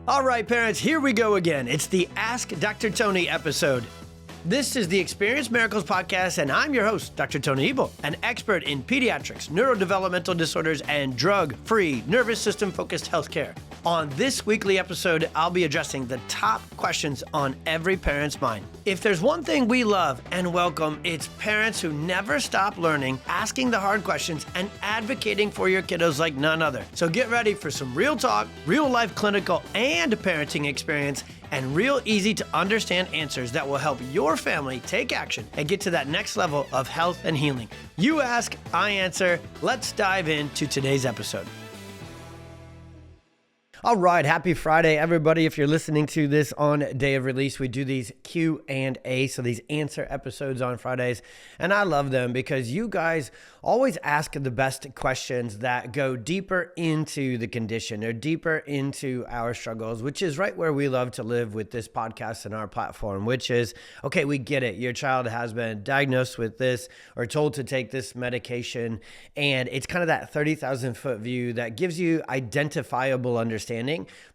All right, parents, here we go again. It's the Ask Dr. Tony episode. This is the Experience Miracles podcast, and I'm your host, Dr. Tony Ebel, an expert in pediatrics, neurodevelopmental disorders, and drug-free, nervous system-focused healthcare. On this weekly episode, I'll be addressing the top questions on every parent's mind. If there's one thing we love and welcome, it's parents who never stop learning, asking the hard questions, and advocating for your kiddos like none other. So get ready for some real talk, real-life clinical and parenting experience, and real easy to understand answers that will help your family take action and get to that next level of health and healing. You ask, I answer. Let's dive into today's episode. All right, happy Friday, everybody. If you're listening to this on day of release, we do these Q&A, so these answer episodes on Fridays, and I love them because you guys always ask the best questions that go deeper into the condition or deeper into our struggles, which is right where we love to live with this podcast and our platform, which is, okay, we get it. Your child has been diagnosed with this or told to take this medication, and it's kind of that 30,000 foot view that gives you identifiable understanding,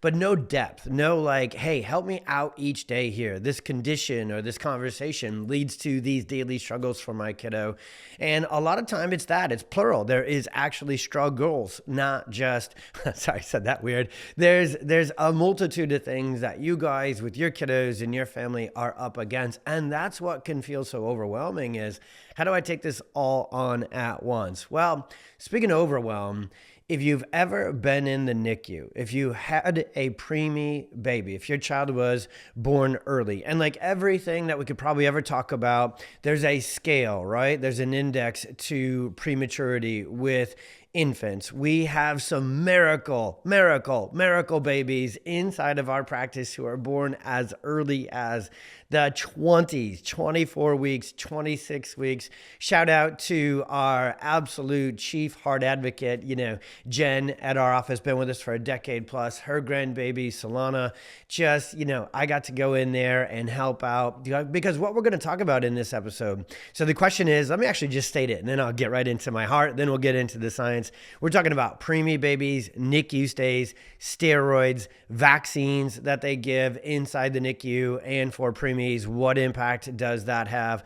but no depth, no like, hey, help me out each day here. This condition or this conversation leads to these daily struggles for my kiddo. And a lot of time it's plural. There is actually struggles, not just, sorry, I said that weird. There's a multitude of things that you guys with your kiddos and your family are up against. And that's what can feel so overwhelming is, how do I take this all on at once? Well, speaking of overwhelm, if you've ever been in the NICU, if you had a preemie baby, if your child was born early, and like everything that we could probably ever talk about, there's a scale, right? There's an index to prematurity with infants. We have some miracle babies inside of our practice who are born as early as the 20s, 24 weeks, 26 weeks. Shout out to our absolute chief heart advocate, Jen at our office, been with us for a decade plus. Her grandbaby, Solana, just, I got to go in there and help out because what we're going to talk about in this episode. So the question is, let me actually just state it and then I'll get right into my heart. Then we'll get into the science. We're talking about preemie babies, NICU stays, steroids, vaccines that they give inside the NICU and for preemies. What impact does that have?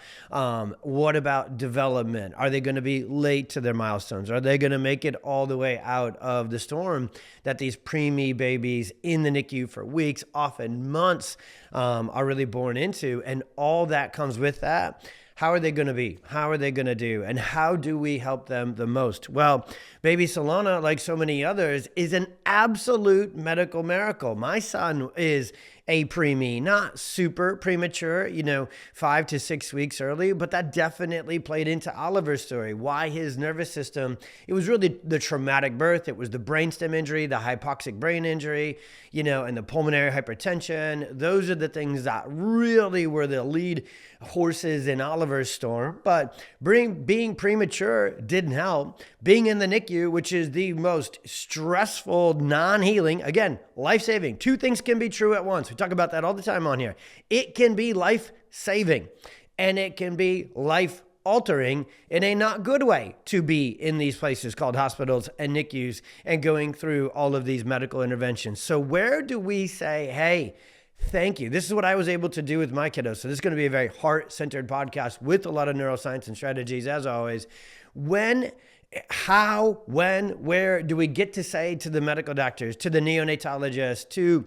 What about development? Are they going to be late to their milestones? Are they going to make it all the way out of the storm that these preemie babies in the NICU for weeks, often months, are really born into? And all that comes with that. How are they going to be? How are they going to do? And how do we help them the most? Well, baby Solana, like so many others, is an absolute medical miracle. My son is a preemie, not super premature, 5 to 6 weeks early, but that definitely played into Oliver's story. Why his nervous system, it was really the traumatic birth. It was the brainstem injury, the hypoxic brain injury, and the pulmonary hypertension. Those are the things that really were the lead horses in Oliver's storm. But being premature didn't help. Being in the NICU, which is the most stressful, non-healing, again, life-saving. Two things can be true at once. We talk about that all the time on here. It can be life-saving and it can be life-altering in a not good way to be in these places called hospitals and NICUs and going through all of these medical interventions. So where do we say, hey, thank you. This is what I was able to do with my kiddos. So this is going to be a very heart-centered podcast with a lot of neuroscience and strategies, as always. When, where do we get to say to the medical doctors, to the neonatologists, to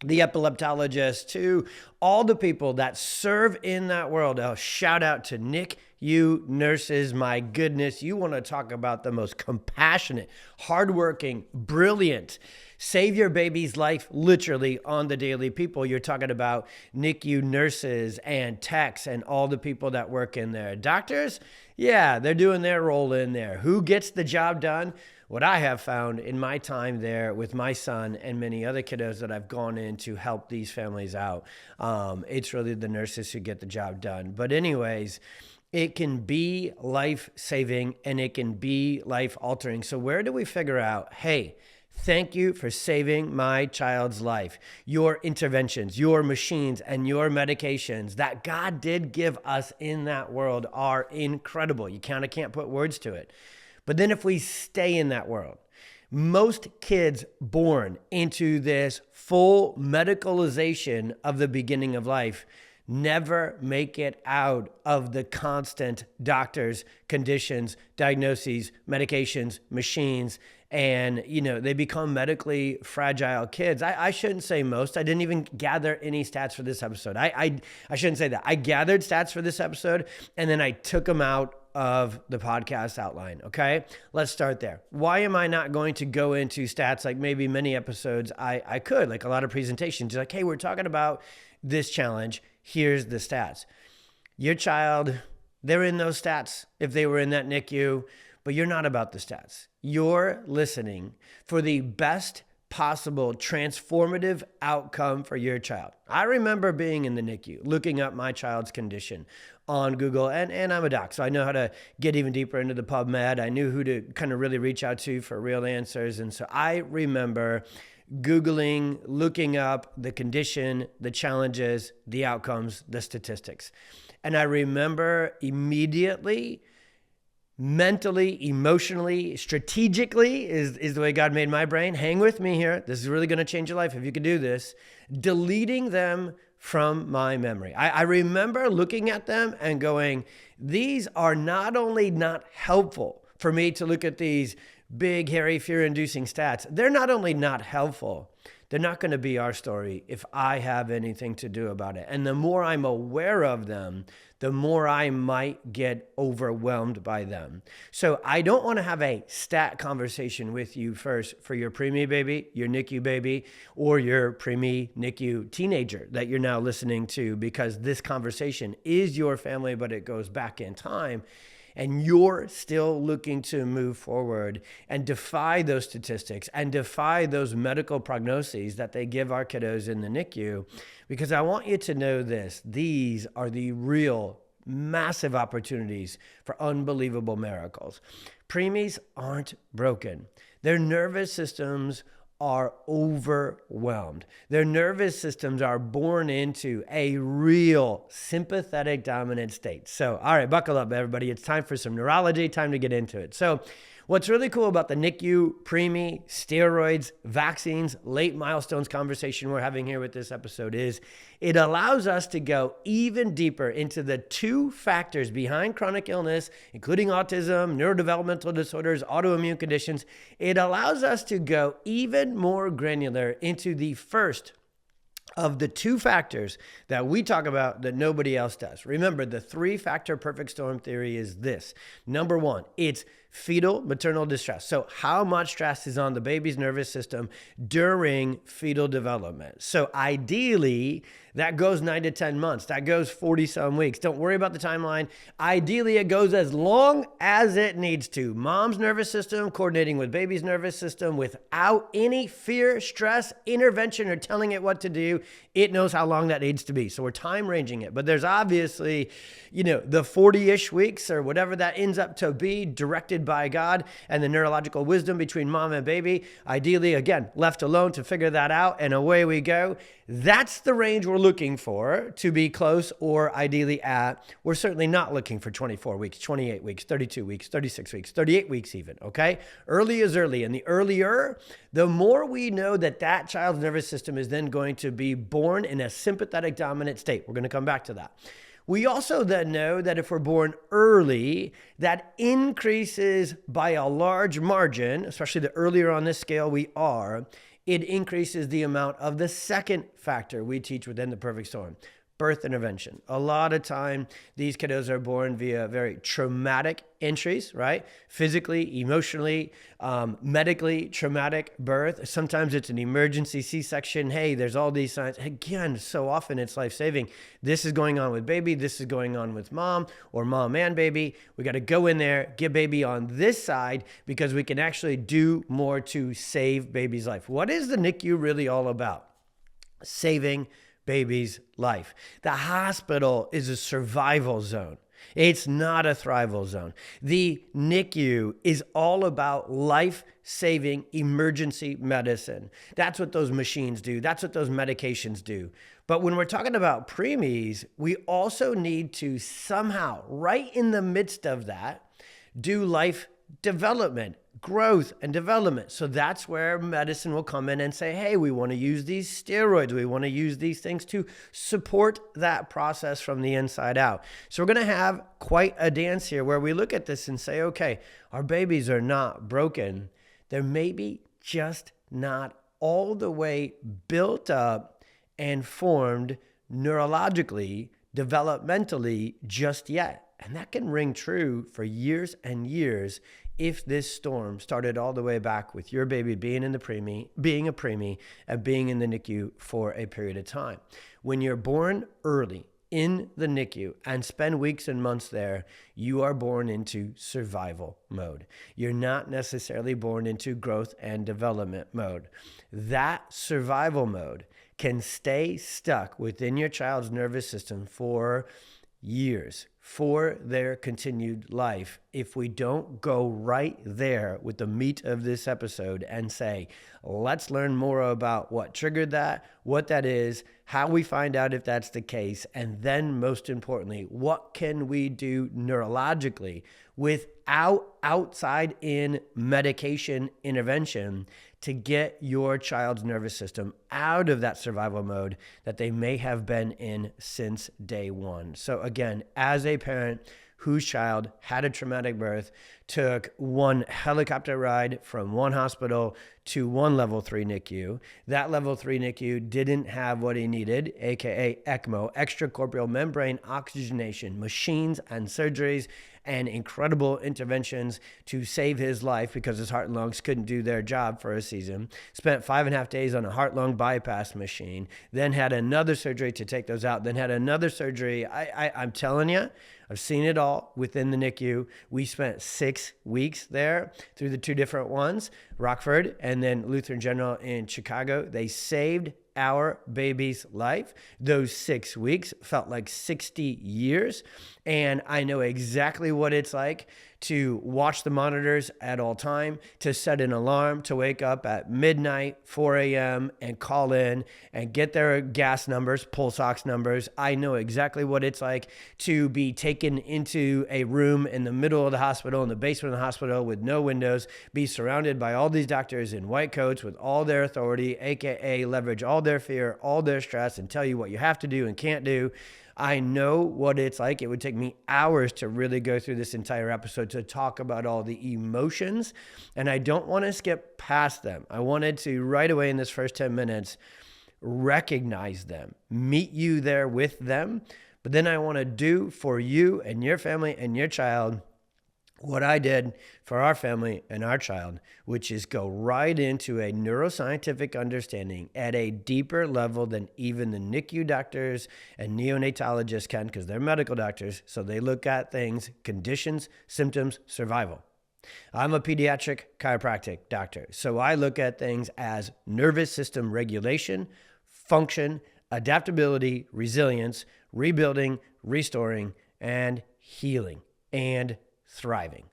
the epileptologist, to all the people that serve in that world? A shout out to NICU nurses. My goodness, you want to talk about the most compassionate, hardworking, brilliant, save your baby's life literally on the daily people. You're talking about NICU nurses and techs and all the people that work in there. Doctors, yeah, they're doing their role in there. Who gets the job done? What I have found in my time there with my son and many other kiddos that I've gone in to help these families out, it's really the nurses who get the job done. But anyways, it can be life-saving and it can be life-altering. So where do we figure out, hey, thank you for saving my child's life. Your interventions, your machines, and your medications that God did give us in that world are incredible. You kind of can't put words to it. But then if we stay in that world, Most kids born into this full medicalization of the beginning of life never make it out of the constant doctors, conditions, diagnoses, medications, machines, and, they become medically fragile kids. I shouldn't say most. I didn't even gather any stats for this episode. I shouldn't say that. I gathered stats for this episode, and then I took them out of the podcast outline. Okay, let's start there. Why am I not going to go into stats like maybe many episodes I could, like a lot of presentations? You're like, hey, we're talking about this challenge. Here's the stats. Your child, they're in those stats if they were in that NICU, but you're not about the stats. You're listening for the best possible transformative outcome for your child. I remember being in the NICU, looking up my child's condition on Google, and I'm a doc, so I know how to get even deeper into the PubMed. I knew who to kind of really reach out to for real answers. And so I remember Googling, looking up the condition, the challenges, the outcomes, the statistics. And I remember immediately, mentally, emotionally, strategically is the way God made my brain. Hang with me here. This is really going to change your life if you can do this. Deleting them from my memory. I remember looking at them and going, these are not only not helpful for me to look at these big, hairy, fear-inducing stats. They're not only not helpful, they're not going to be our story if I have anything to do about it. And the more I'm aware of them, the more I might get overwhelmed by them. So I don't want to have a stat conversation with you first for your preemie baby, your NICU baby, or your preemie NICU teenager that you're now listening to, because this conversation is your family, but it goes back in time. And you're still looking to move forward and defy those statistics and defy those medical prognoses that they give our kiddos in the NICU, because I want you to know this. These are the real massive opportunities for unbelievable miracles. Preemies aren't broken. Their nervous systems are overwhelmed. Their nervous systems are born into a real sympathetic dominant state. So, all right, buckle up, everybody. It's time for some neurology, time to get into it. So, what's really cool about the NICU, preemie, steroids, vaccines, late milestones conversation we're having here with this episode is it allows us to go even deeper into the two factors behind chronic illness, including autism, neurodevelopmental disorders, autoimmune conditions. It allows us to go even more granular into the first of the two factors that we talk about that nobody else does. Remember, the three-factor perfect storm theory is this. Number one, it's fetal maternal distress. So how much stress is on the baby's nervous system during fetal development? So ideally, that goes 9 to 10 months. That goes 40 some weeks. Don't worry about the timeline. Ideally, it goes as long as it needs to. Mom's nervous system coordinating with baby's nervous system without any fear, stress, intervention, or telling it what to do. It knows how long that needs to be. So we're time ranging it. But there's obviously, the 40-ish weeks or whatever that ends up to be, directed by God and the neurological wisdom between mom and baby. Ideally, again, left alone to figure that out, and away we go. That's the range we're looking for to be close or ideally at. We're certainly not looking for 24 weeks, 28 weeks, 32 weeks, 36 weeks, 38 weeks even, okay? Early is early, and the earlier, the more we know that that child's nervous system is then going to be born in a sympathetic dominant state. We're going to come back to that. We also then know that if we're born early, that increases by a large margin, especially the earlier on this scale we are, it increases the amount of the second factor we teach within the perfect storm, birth intervention. A lot of time, these kiddos are born via very traumatic entries, right? Physically, emotionally, medically traumatic birth. Sometimes it's an emergency C-section. Hey, there's all these signs. Again, so often it's life-saving. This is going on with baby. This is going on with mom or mom and baby. We got to go in there, get baby on this side because we can actually do more to save baby's life. What is the NICU really all about? Saving baby's life. The hospital is a survival zone. It's not a thrival zone. The NICU is all about life-saving emergency medicine. That's what those machines do. That's what those medications do. But when we're talking about preemies, we also need to somehow, right in the midst of that, do life development, growth and development. So that's where medicine will come in and say, hey, we want to use these steroids. We want to use these things to support that process from the inside out. So we're going to have quite a dance here where we look at this and say, okay, our babies are not broken. They're maybe just not all the way built up and formed neurologically, developmentally just yet. And that can ring true for years and years if this storm started all the way back with your baby being in the preemie, being a preemie, and being in the NICU for a period of time. When you're born early in the NICU and spend weeks and months there, you are born into survival mode. You're not necessarily born into growth and development mode. That survival mode can stay stuck within your child's nervous system for years, for their continued life, if we don't go right there with the meat of this episode and say, let's learn more about what triggered that, what that is, how we find out if that's the case, and then most importantly, what can we do neurologically without outside in medication intervention to get your child's nervous system out of that survival mode that they may have been in since day one. So again, as a parent whose child had a traumatic birth, took one helicopter ride from one hospital to one level 3 NICU. That level 3 NICU didn't have what he needed, aka ECMO, extracorporeal membrane oxygenation, machines and surgeries and incredible interventions to save his life because his heart and lungs couldn't do their job for a season. Spent 5.5 days on a heart-lung bypass machine, then had another surgery to take those out, then had another surgery. I'm telling you, I've seen it all within the NICU. We spent 6 weeks there through the 2 different ones, Rockford and then Lutheran General in Chicago. They saved our baby's life. Those 6 weeks felt like 60 years. And I know exactly what it's like to watch the monitors at all time, to set an alarm, to wake up at midnight, 4 a.m. and call in and get their gas numbers, pulse ox numbers. I know exactly what it's like to be taken into a room in the middle of the hospital, in the basement of the hospital with no windows, be surrounded by all these doctors in white coats with all their authority, aka leverage all their fear, all their stress, and tell you what you have to do and can't do. I know what it's like. It would take me hours to really go through this entire episode to talk about all the emotions, and I don't want to skip past them. I wanted to right away in this first 10 minutes recognize them, meet you there with them, but then I want to do for you and your family and your child what I did for our family and our child, which is go right into a neuroscientific understanding at a deeper level than even the NICU doctors and neonatologists can, because they're medical doctors. So they look at things, conditions, symptoms, survival. I'm a pediatric chiropractic doctor. So I look at things as nervous system regulation, function, adaptability, resilience, rebuilding, restoring, and healing, and thriving.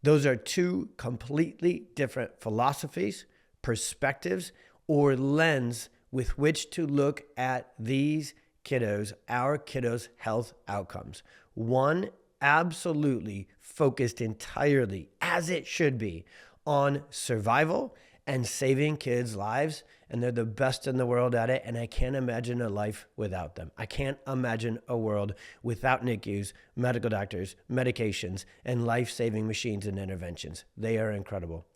Those are 2 completely different philosophies, perspectives, or lens with which to look at these kiddos, our kiddos' health outcomes. One absolutely focused entirely, as it should be, on survival and saving kids' lives, and they're the best in the world at it, and I can't imagine a life without them. I can't imagine a world without NICUs, medical doctors, medications, and life-saving machines and interventions. They are incredible.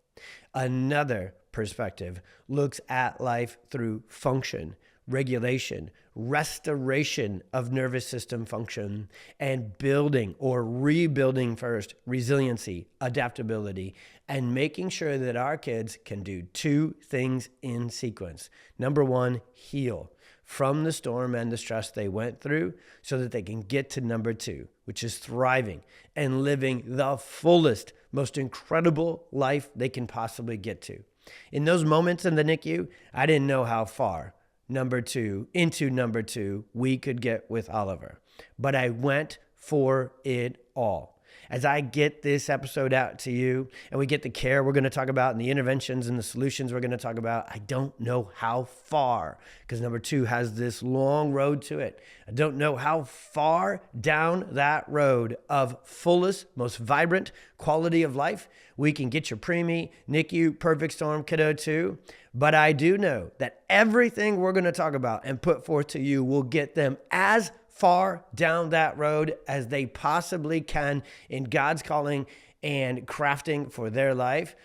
Another perspective looks at life through function, regulation, restoration of nervous system function, and building or rebuilding first, resiliency, adaptability, and making sure that our kids can do 2 things in sequence. Number 1, heal from the storm and the stress they went through so that they can get to number 2, which is thriving and living the fullest, most incredible life they can possibly get to. In those moments in the NICU, I didn't know how far into number two we could get with Oliver. But I went for it all. as I get this episode out to you and we get the care we're going to talk about and the interventions and the solutions we're going to talk about, I don't know how far, because number 2 has this long road to it. I don't know how far down that road of fullest, most vibrant quality of life we can get your preemie, NICU, perfect storm kiddo to. But I do know that everything we're going to talk about and put forth to you will get them as far down that road as they possibly can in God's calling and crafting for their life.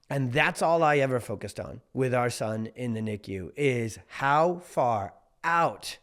And that's all I ever focused on with our son in the NICU, is how far out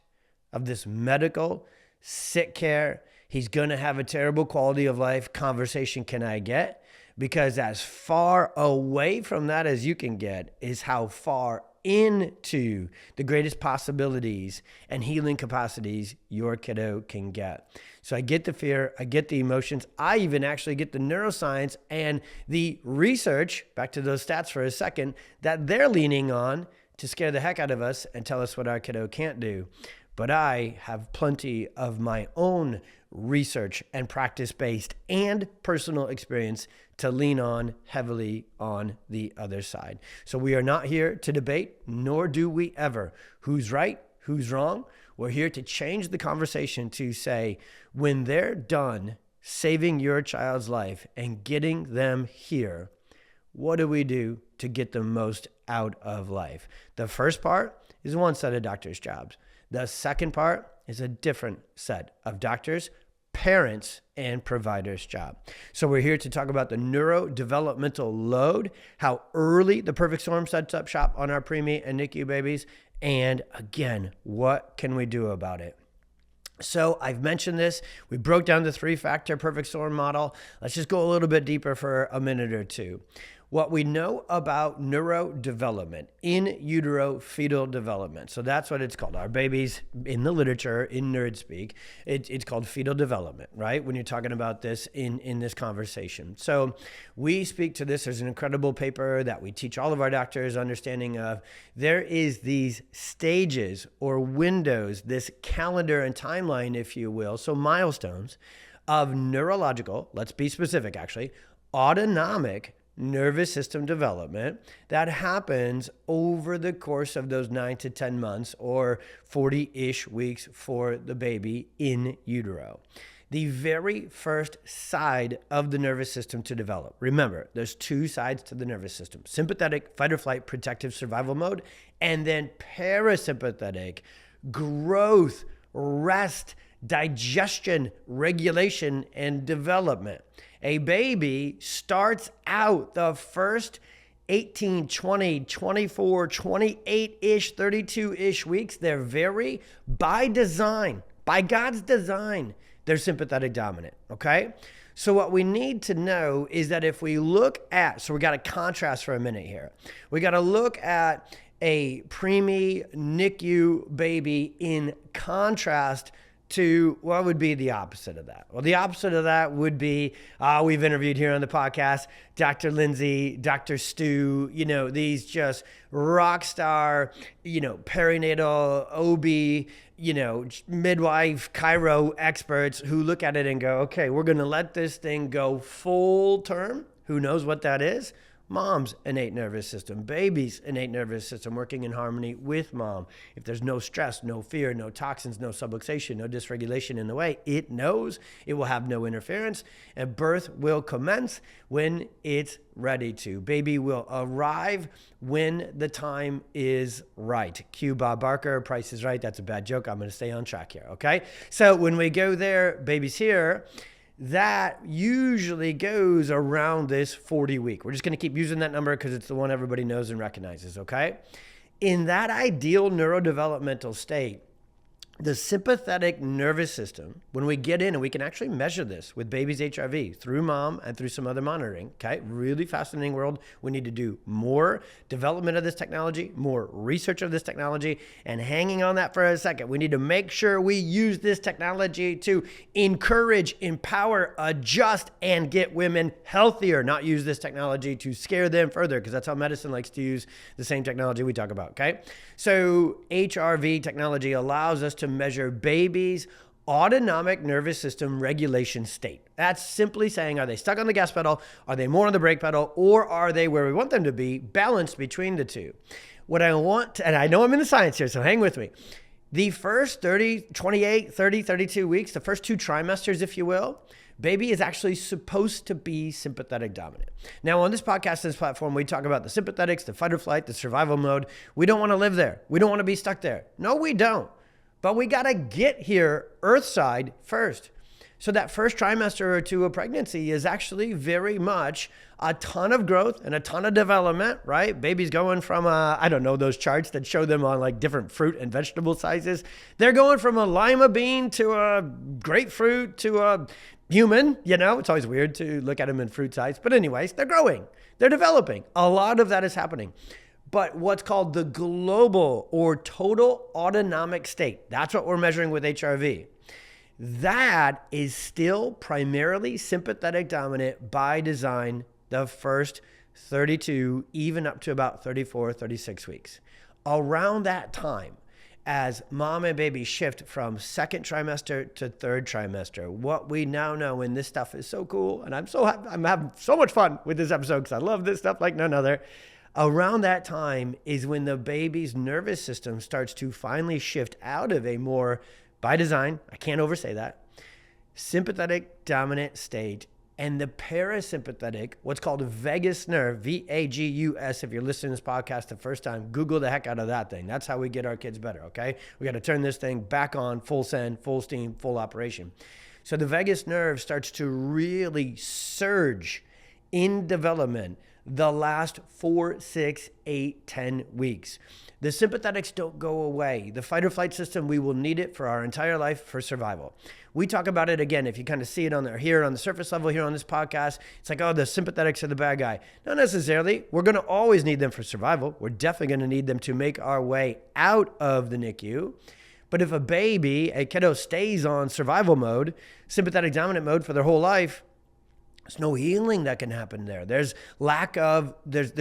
of this medical sick care, he's going to have a terrible quality of life conversation can I get? Because as far away from that as you can get is how far into the greatest possibilities and healing capacities your kiddo can get. So I get the fear, I get the emotions, I even actually get the neuroscience and the research, back to those stats for a second, that they're leaning on to scare the heck out of us and tell us what our kiddo can't do. But I have plenty of my own research and practice-based and personal experience to lean on heavily on the other side. So we are not here to debate, nor do we ever. Who's right? Who's wrong? We're here to change the conversation to say, when they're done saving your child's life and getting them here, what do we do to get the most out of life? The first part is one set of doctors' jobs. The second part is a different set of doctors, parents, and providers' job. So we're here to talk about the neurodevelopmental load, how early the perfect storm sets up shop on our preemie and NICU babies, and again, what can we do about it? So I've mentioned this. We broke down the 3-factor perfect storm model. Let's just go a little bit deeper for a minute or two. What we know about neurodevelopment, in utero fetal development. So that's what it's called. Our babies in the literature, in nerd speak, it's called fetal development, right? When you're talking about this in this conversation. So we speak to this. There's an incredible paper that we teach all of our doctors understanding of. There is these stages or windows, this calendar and timeline, if you will. So milestones of neurological, let's be specific actually, autonomic nervous system development that happens over the course of those 9 to 10 months or 40-ish weeks for the baby in utero. The very first side of the nervous system to develop. Remember, there's 2 sides to the nervous system: sympathetic, fight or flight, protective survival mode, and then parasympathetic, growth, rest, digestion, regulation, and development. A baby starts out the first 18, 20, 24, 28-ish, 32-ish weeks. They're very, by design, by God's design, they're sympathetic dominant, okay? So what we need to know is that if we look at, so we got to contrast for a minute here. We got to look at a preemie NICU baby in contrast to what would be the opposite of that? Well, the opposite of that would be, we've interviewed here on the podcast, Dr. Lindsay, Dr. Stu, these just rock star, perinatal, OB, midwife, chiro experts who look at it and go, okay, we're going to let this thing go full term. Who knows what that is? Mom's innate nervous system, baby's innate nervous system working in harmony with mom. If there's no stress, no fear, no toxins, no subluxation, no dysregulation in the way, it knows it will have no interference, and birth will commence when it's ready to. Baby will arrive when the time is right. Cue Bob Barker, Price is Right. That's a bad joke. I'm going to stay on track here, okay? So when we go there, baby's here. That usually goes around this 40 week. We're just going to keep using that number because it's the one everybody knows and recognizes, okay? In that ideal neurodevelopmental state, the sympathetic nervous system, when we get in, and we can actually measure this with baby's HRV through mom and through some other monitoring, okay? Really fascinating world. We need to do more development of this technology, more research of this technology, and hanging on that for a second, we need to make sure we use this technology to encourage, empower, adjust, and get women healthier, not use this technology to scare them further, because that's how medicine likes to use the same technology we talk about, okay? So HRV technology allows us to measure babies' autonomic nervous system regulation state. That's simply saying, are they stuck on the gas pedal? Are they more on the brake pedal? Or are they where we want them to be, balanced between the two? What I want, and I know I'm in the science here, so hang with me. The first 30, 28, 30, 32 weeks, the first 2 trimesters, if you will, baby is actually supposed to be sympathetic dominant. Now, on this podcast, this platform, we talk about the sympathetics, the fight or flight, the survival mode. We don't want to live there. We don't want to be stuck there. No, we don't. But we got to get here earthside first. So that first trimester or 2 of pregnancy is actually very much a ton of growth and a ton of development, right? Baby's going from I don't know, those charts that show them on like different fruit and vegetable sizes. They're going from a lima bean to a grapefruit to a human. You know, it's always weird to look at them in fruit size. But anyways, they're growing. They're developing. A lot of that is happening. But what's called the global or total autonomic state, that's what we're measuring with HRV. That is still primarily sympathetic dominant by design the first 32, even up to about 34, 36 weeks. Around that time, as mom and baby shift from second trimester to third trimester, what we now know, and this stuff is so cool, and I'm having so much fun with this episode because I love this stuff like none other. Around that time is when the baby's nervous system starts to finally shift out of a more, by design, I can't oversay that, sympathetic dominant state, and the parasympathetic, what's called a vagus nerve, VAGUS. If you're listening to this podcast the first time, Google the heck out of that thing. That's how we get our kids better, okay? We got to turn this thing back on, full send, full steam, full operation. So the vagus nerve starts to really surge in development the last 4, 6, 8, 10 weeks. The sympathetics don't go away. The fight or flight system, we will need it for our entire life for survival. We talk about it again, if you kind of see it on there, here on the surface level, here on this podcast, it's like, oh, the sympathetics are the bad guy. Not necessarily. We're going to always need them for survival. We're definitely going to need them to make our way out of the NICU. But if a kiddo stays on survival mode, sympathetic dominant mode for their whole life, there's no healing that can happen there. There's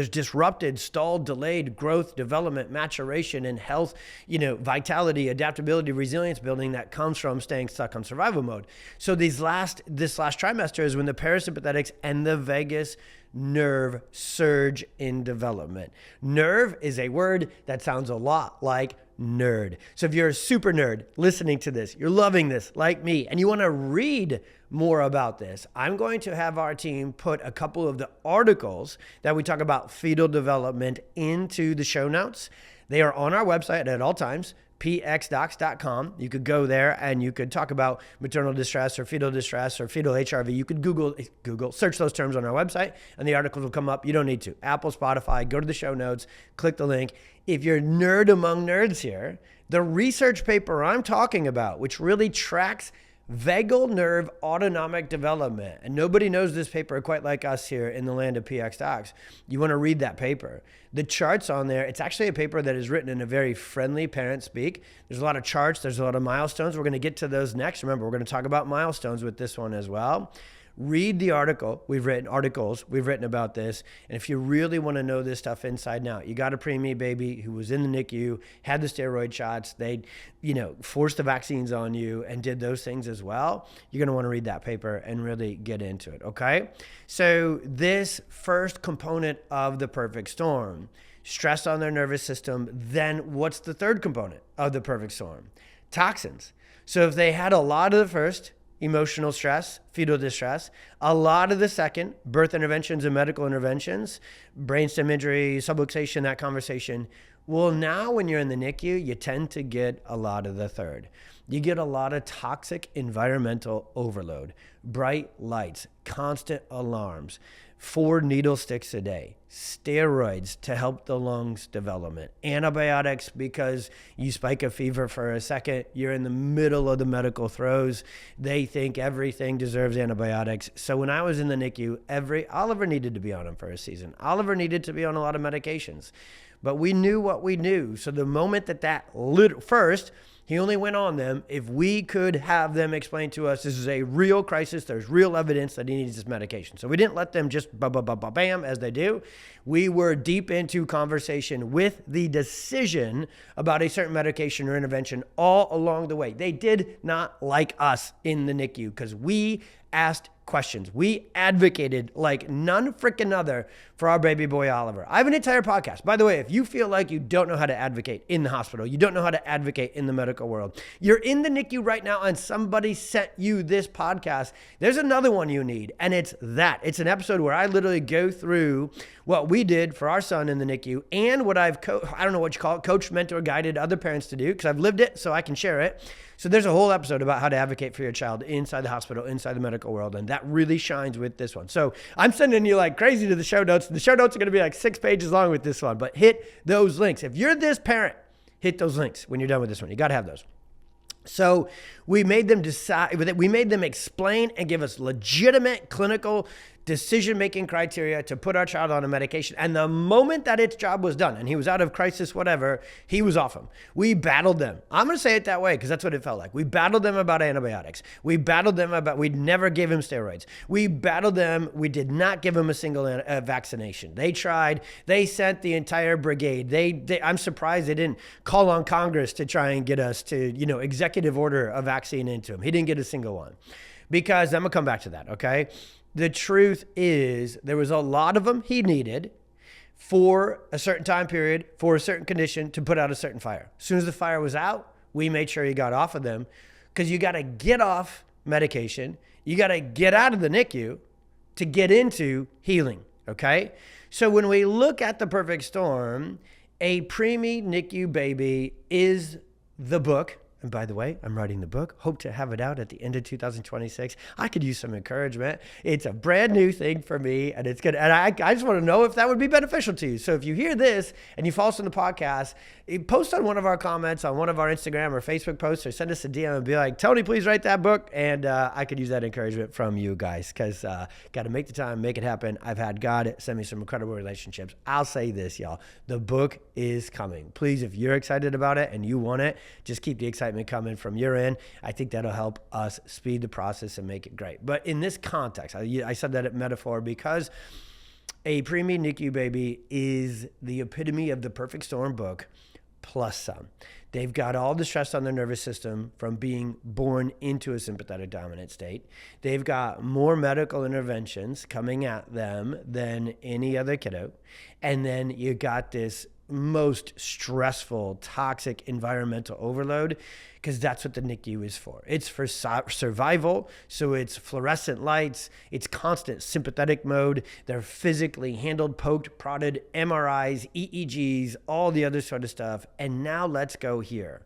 disrupted, stalled, delayed growth, development, maturation, and health, vitality, adaptability, resilience building that comes from staying stuck on survival mode. So this last trimester is when the parasympathetics and the vagus nerve surge in development. Nerve is a word that sounds a lot like nerd. So if you're a super nerd listening to this, you're loving this like me, and you want to read more about this, I'm going to have our team put a couple of the articles that we talk about fetal development into the show notes. They are on our website at all times, pxdocs.com. You could go there and you could talk about maternal distress or fetal HRV. You could Google, search those terms on our website, and the articles will come up. You don't need to. Apple, Spotify, go to the show notes, click the link. If you're nerd among nerds here, the research paper I'm talking about, which really tracks vagal nerve autonomic development, and nobody knows this paper quite like us here in the land of PX Docs. You want to read that paper. The charts on there, it's actually a paper that is written in a very friendly parent speak. There's a lot of charts, there's a lot of milestones. We're going to get to those next. Remember, we're going to talk about milestones with this one as well. Read the articles we've written about this. And if you really want to know this stuff inside and out, you got a preemie baby who was in the NICU, had the steroid shots, they, forced the vaccines on you and did those things as well. You're going to want to read that paper and really get into it. Okay. So this first component of the perfect storm, stress on their nervous system. Then what's the third component of the perfect storm? Toxins. So if they had a lot of the first, emotional stress, fetal distress, a lot of the second, birth interventions and medical interventions, brainstem injury, subluxation, that conversation. Well, now when you're in the NICU, you tend to get a lot of the third. You get a lot of toxic environmental overload, bright lights, constant alarms, 4 needle sticks a day, steroids to help the lungs development, antibiotics because you spike a fever for a second, you're in the middle of the medical throes. They think everything deserves antibiotics. So when I was in the NICU, Oliver needed to be on them for a season. Oliver needed to be on a lot of medications. but we knew what we knew. So the moment first, he only went on them if we could have them explain to us this is a real crisis. There's real evidence that he needs this medication. So we didn't let them just bam as they do. We were deep into conversation with the decision about a certain medication or intervention all along the way. They did not like us in the NICU because we asked questions. We advocated like none freaking other for our baby boy Oliver. I have an entire podcast. By the way, if you feel like you don't know how to advocate in the hospital, you don't know how to advocate in the medical world, you're in the NICU right now and somebody sent you this podcast, there's another one you need. And it's that. It's an episode where I literally go through what we did for our son in the NICU and what I've, I don't know what you call it, coached, mentor, guided other parents to do because I've lived it so I can share it. So there's a whole episode about how to advocate for your child inside the hospital, inside the medical world, and that really shines with this one. So I'm sending you like crazy to the show notes. The show notes are going to be like 6 pages long with this one, but hit those links. If you're this parent, hit those links when you're done with this one. You got to have those. So we made them decide, we made them explain and give us legitimate clinical decision-making criteria to put our child on a medication. And the moment that its job was done and he was out of crisis, whatever, he was off them. We battled them. I'm going to say it that way because that's what it felt like. We battled them about antibiotics. We battled them about, we never gave him steroids. We battled them. We did not give him a single vaccination. They tried. They sent the entire brigade. I'm surprised they didn't call on Congress to try and get us to, executive order a vaccine into him. He didn't get a single one because I'm going to come back to that, okay? The truth is there was a lot of them he needed for a certain time period, for a certain condition to put out a certain fire. As soon as the fire was out, we made sure he got off of them because you got to get off medication. You got to get out of the NICU to get into healing, okay? So when we look at the perfect storm, a preemie NICU baby is the book. And by the way, I'm writing the book. Hope to have it out at the end of 2026. I could use some encouragement. It's a brand new thing for me, and it's good. And I just want to know if that would be beneficial to you. So if you hear this and you follow us on the podcast, post on one of our comments on one of our Instagram or Facebook posts, or send us a DM and be like, Tony, please write that book. And I could use that encouragement from you guys because got to make the time, make it happen. I've had God send me some incredible relationships. I'll say this, y'all. The book is coming. Please, if you're excited about it and you want it, just keep the excitement coming from your end. I think that'll help us speed the process and make it great. But in this context, I said that metaphor because a preemie NICU baby is the epitome of the perfect storm book plus some. They've got all the stress on their nervous system from being born into a sympathetic dominant state. They've got more medical interventions coming at them than any other kiddo. And then you got this most stressful, toxic environmental overload because that's what the NICU is for. It's for survival. So it's fluorescent lights. It's constant sympathetic mode. They're physically handled, poked, prodded, MRIs, EEGs, all the other sort of stuff. And now let's go here.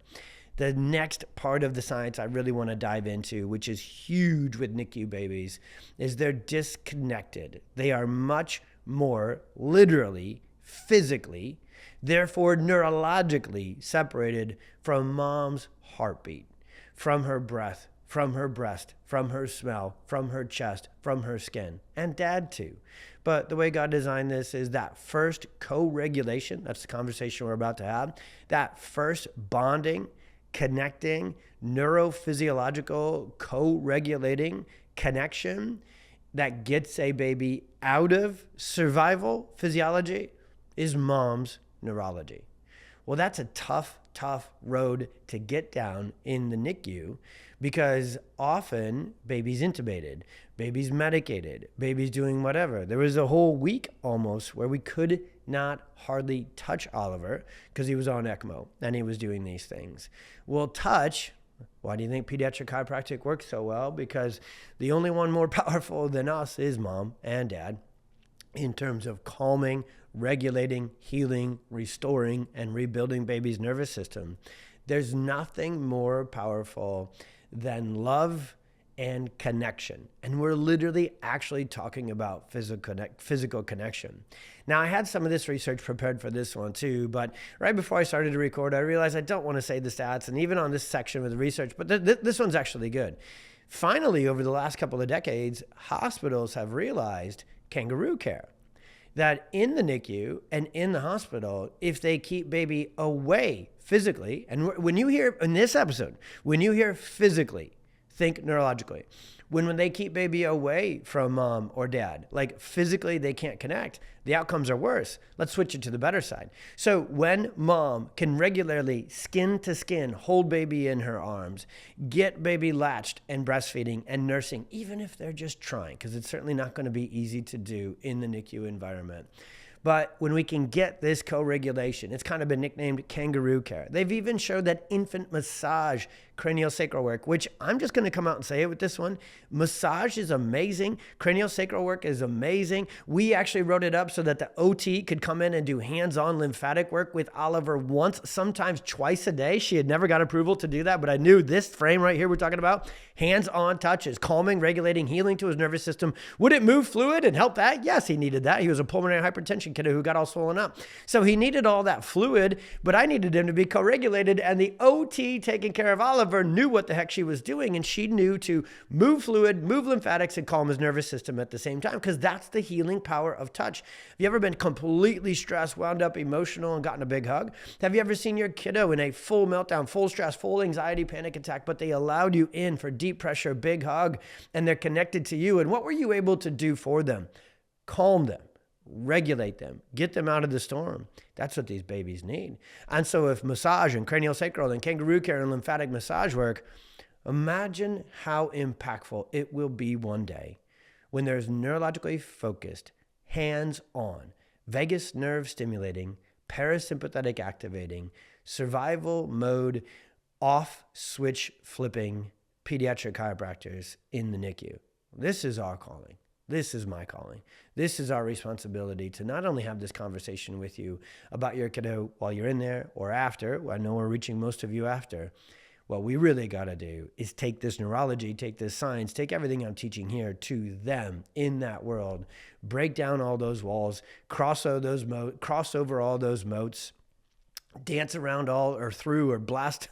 The next part of the science I really want to dive into, which is huge with NICU babies, is they're disconnected. They are much more literally, physically, therefore neurologically separated from mom's heartbeat, from her breath, from her breast, from her smell, from her chest, from her skin, and dad too. But the way God designed this is that first co-regulation, that's the conversation we're about to have, that first bonding, connecting, neurophysiological, co-regulating connection that gets a baby out of survival physiology is mom's neurology. Well, that's a tough road to get down in the NICU because often baby's intubated, baby's medicated, baby's doing whatever. There was a whole week almost where we could not hardly touch Oliver because he was on ECMO and he was doing these things. Well, touch, why do you think pediatric chiropractic works so well? Because the only one more powerful than us is mom and dad in terms of calming, regulating, healing, restoring, and rebuilding baby's nervous system. There's nothing more powerful than love and connection. And we're literally actually talking about physical connection. Now, I had some of this research prepared for this one too, but right before I started to record, I realized I don't want to say the stats, and even on this section with the research, but this one's actually good. Finally, over the last couple of decades, hospitals have realized kangaroo care. that in the NICU and in the hospital, if they keep baby away physically, and when you hear in this episode, when you hear physically, think neurologically. When they keep baby away from mom or dad, like physically they can't connect, the outcomes are worse. Let's switch it to the better side. So when mom can regularly skin to skin hold baby in her arms, get baby latched and breastfeeding and nursing, even if they're just trying, because it's certainly not going to be easy to do in the NICU environment. But when we can get this co-regulation, it's kind of been nicknamed kangaroo care. They've even showed that infant massage craniosacral work, which I'm just going to come out and say it with this one. Massage is amazing. Craniosacral work is amazing. We actually wrote it up so that the OT could come in and do hands-on lymphatic work with Oliver once, sometimes twice a day. She had never got approval to do that, but I knew this frame right here we're talking about, hands-on touches, calming, regulating, healing to his nervous system. Would it move fluid and help that? Yes, he needed that. He was a pulmonary hypertension kiddo who got all swollen up. So he needed all that fluid, but I needed him to be co-regulated, and the OT taking care of Oliver knew what the heck she was doing, and she knew to move fluid, move lymphatics, and calm his nervous system at the same time, because that's the healing power of touch. Have you ever been completely stressed, wound up, emotional, and gotten a big hug? Have you ever seen your kiddo in a full meltdown, full stress, full anxiety, panic attack, but they allowed you in for deep pressure, big hug, and they're connected to you? And what were you able to do for them? Calm them, regulate them, get them out of the storm. That's what these babies need. And so if massage and craniosacral and kangaroo care and lymphatic massage work, imagine how impactful it will be one day when there's neurologically focused, hands-on, vagus nerve stimulating, parasympathetic activating, survival mode, off switch flipping pediatric chiropractors in the NICU. This is our calling. This is my calling. This is our responsibility to not only have this conversation with you about your kiddo while you're in there or after. I know we're reaching most of you after. What we really got to do is take this neurology, take this science, take everything I'm teaching here to them in that world, break down all those walls, cross over all those moats, dance around all or through or blast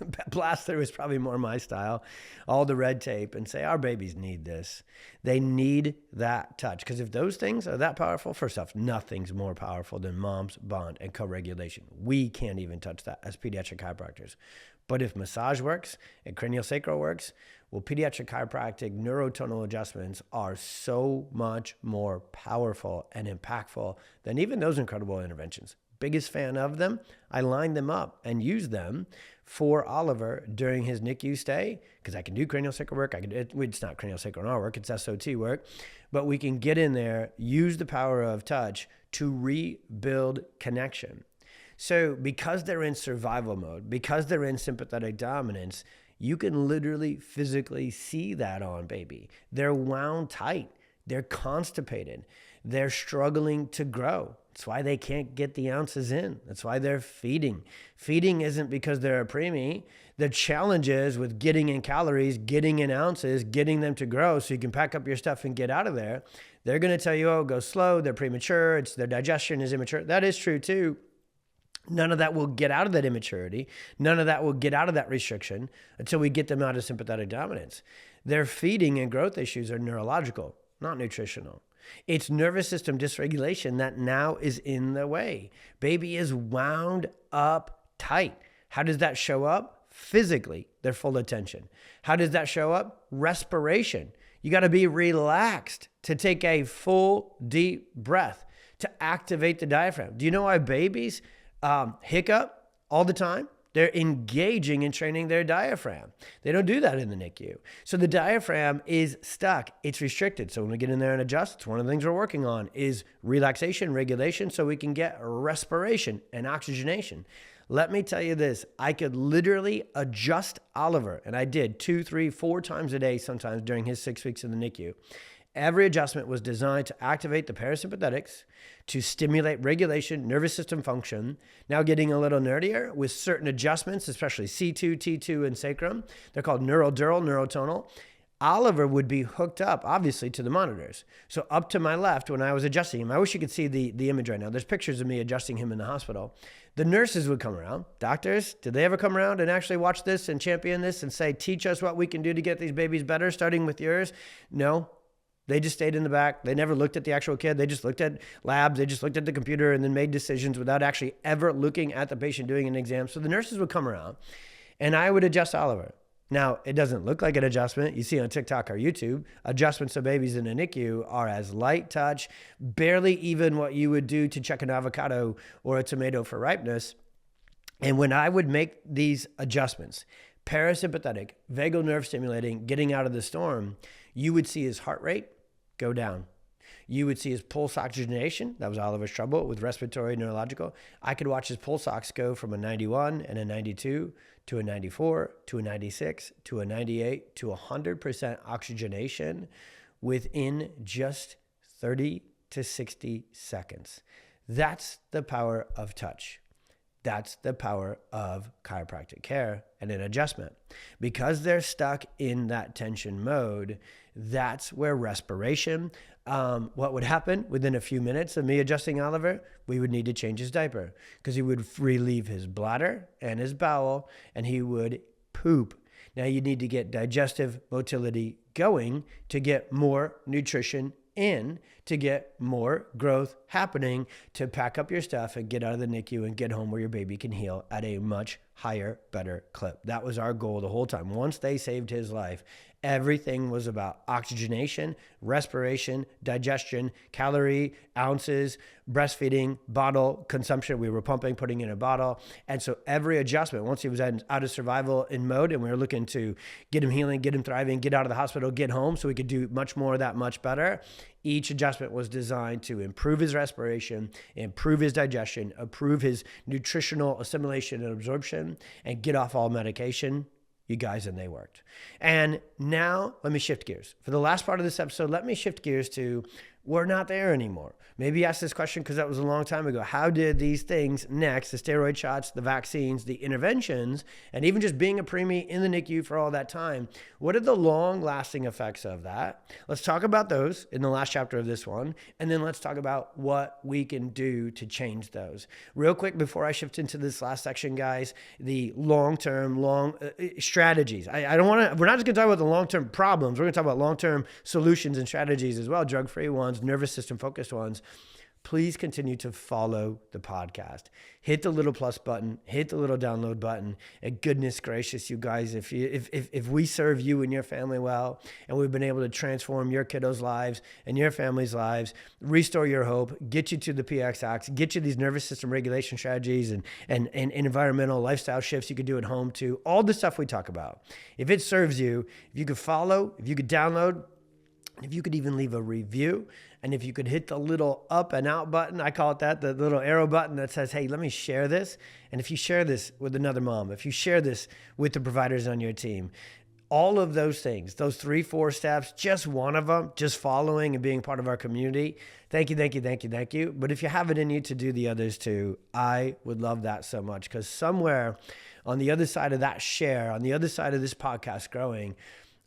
through is probably more my style, all the red tape, and say our babies need this. They need that touch, because if those things are that powerful, first off, nothing's more powerful than mom's bond and co-regulation. We can't even touch that as pediatric chiropractors. But if massage works and craniosacral works, well, pediatric chiropractic neurotonal adjustments are so much more powerful and impactful than even those incredible interventions. Biggest fan of them. I lined them up and used them for Oliver during his NICU stay, because I can do craniosacral work. It's not craniosacral in our work, it's SOT work, but we can get in there, use the power of touch to rebuild connection. So because they're in survival mode, because they're in sympathetic dominance, you can literally physically see that on baby. They're wound tight. They're constipated. They're struggling to grow. That's why they can't get the ounces in. That's why they're feeding. Feeding isn't because they're a preemie. The challenge is with getting in calories, getting in ounces, getting them to grow so you can pack up your stuff and get out of there. They're going to tell you, oh, go slow. They're premature. Their digestion is immature. That is true too. None of that will get out of that immaturity. None of that will get out of that restriction until we get them out of sympathetic dominance. Their feeding and growth issues are neurological, not nutritional. It's nervous system dysregulation that now is in the way. Baby is wound up tight. How does that show up? Physically, they're full of tension. How does that show up? Respiration. You got to be relaxed to take a full, deep breath to activate the diaphragm. Do you know why babies hiccup all the time? They're engaging in training their diaphragm. They don't do that in the NICU. So the diaphragm is stuck. It's restricted. So when we get in there and adjust, it's one of the things we're working on is relaxation, regulation, so we can get respiration and oxygenation. Let me tell you this. I could literally adjust Oliver, and I did 2, 3, 4 times a day sometimes during his 6 weeks in the NICU. Every adjustment was designed to activate the parasympathetics, to stimulate regulation, nervous system function. Now getting a little nerdier with certain adjustments, especially C2, T2, and sacrum. They're called neurodural, neurotonal. Oliver would be hooked up, obviously, to the monitors. So up to my left, when I was adjusting him, I wish you could see the image right now. There's pictures of me adjusting him in the hospital. The nurses would come around. Doctors, did they ever come around and actually watch this and champion this and say, teach us what we can do to get these babies better, starting with yours? No. They just stayed in the back. They never looked at the actual kid. They just looked at labs. They just looked at the computer and then made decisions without actually ever looking at the patient doing an exam. So the nurses would come around and I would adjust Oliver. Now, it doesn't look like an adjustment. You see on TikTok or YouTube, adjustments of babies in a NICU are as light touch, barely even what you would do to check an avocado or a tomato for ripeness. And when I would make these adjustments, parasympathetic, vagal nerve stimulating, getting out of the storm, you would see his heart rate go down. You would see his pulse oxygenation. That was Oliver's trouble with respiratory, neurological. I could watch his pulse ox go from a 91 and a 92 to a 94 to a 96 to a 98 to 100% oxygenation within just 30 to 60 seconds. That's the power of touch. That's the power of chiropractic care and an adjustment. Because they're stuck in that tension mode, that's where respiration, what would happen within a few minutes of me adjusting Oliver, we would need to change his diaper because he would relieve his bladder and his bowel and he would poop. Now you need to get digestive motility going to get more nutrition in, to get more growth happening, to pack up your stuff and get out of the NICU and get home where your baby can heal at a much higher, better clip. That was our goal the whole time. Once they saved his life, everything was about oxygenation, respiration, digestion, calorie, ounces, breastfeeding, bottle consumption. We were pumping, putting in a bottle. And so every adjustment, once he was out of survival in mode and we were looking to get him healing, get him thriving, get out of the hospital, get home so we could do much more of that, much better. Each adjustment was designed to improve his respiration, improve his digestion, improve his nutritional assimilation and absorption, and get off all medication. You guys, and they worked. And now let me shift gears. For the last part of this episode, let me shift gears to we're not there anymore. Maybe you asked this question because that was a long time ago. How did these things next, the steroid shots, the vaccines, the interventions, and even just being a preemie in the NICU for all that time, what are the long-lasting effects of that? Let's talk about those in the last chapter of this one, and then let's talk about what we can do to change those. Real quick, before I shift into this last section, guys, the long-term, strategies. I don't want to, we're not just going to talk about the long-term problems. We're going to talk about long-term solutions and strategies as well, drug-free ones, nervous system focused ones. Please continue to follow the podcast. Hit the little plus button, hit the little download button. And goodness gracious, you guys, if we serve you and your family well, and we've been able to transform your kiddos' lives and your family's lives, restore your hope, get you to the PXX, get you these nervous system regulation strategies and environmental lifestyle shifts you could do at home too, all the stuff we talk about. If it serves you, if you could follow, if you could download, if you could even leave a review, and if you could hit the little up and out button, I call it that, the little arrow button that says, hey, let me share this. And if you share this with another mom, if you share this with the providers on your team, all of those things, those 3-4 steps, just one of them, just following and being part of our community. Thank you, thank you, thank you, thank you. But if you have it in you to do the others too, I would love that so much, because somewhere on the other side of that share, on the other side of this podcast growing,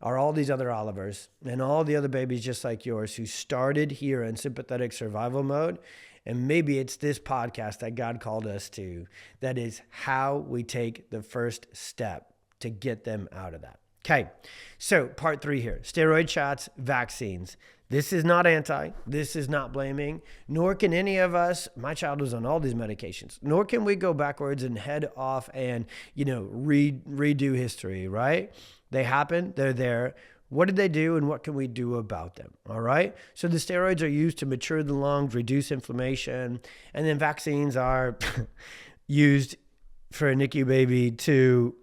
are all these other Olivers and all the other babies just like yours who started here in sympathetic survival mode. And maybe it's this podcast that God called us to that is how we take the first step to get them out of that. Okay, so part 3 here, steroid shots, vaccines. This is not this is not blaming, nor can any of us, my child was on all these medications, nor can we go backwards and head off and, redo history, right? They happen, they're there. What did they do and what can we do about them? All right. So the steroids are used to mature the lungs, reduce inflammation, and then vaccines are used for a NICU baby to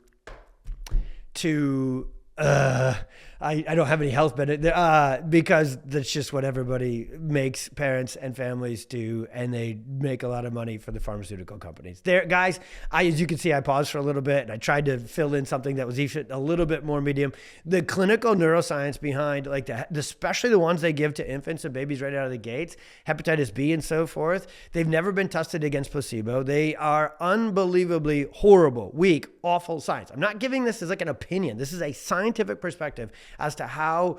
I don't have any health benefit because that's just what everybody makes, parents and families do, and they make a lot of money for the pharmaceutical companies. There, guys, as you can see, I paused for a little bit and I tried to fill in something that was even a little bit more medium. The clinical neuroscience behind, especially the ones they give to infants and babies right out of the gates, hepatitis B and so forth, they've never been tested against placebo. They are unbelievably horrible, weak, awful science. I'm not giving this as like an opinion. This is a scientific perspective as to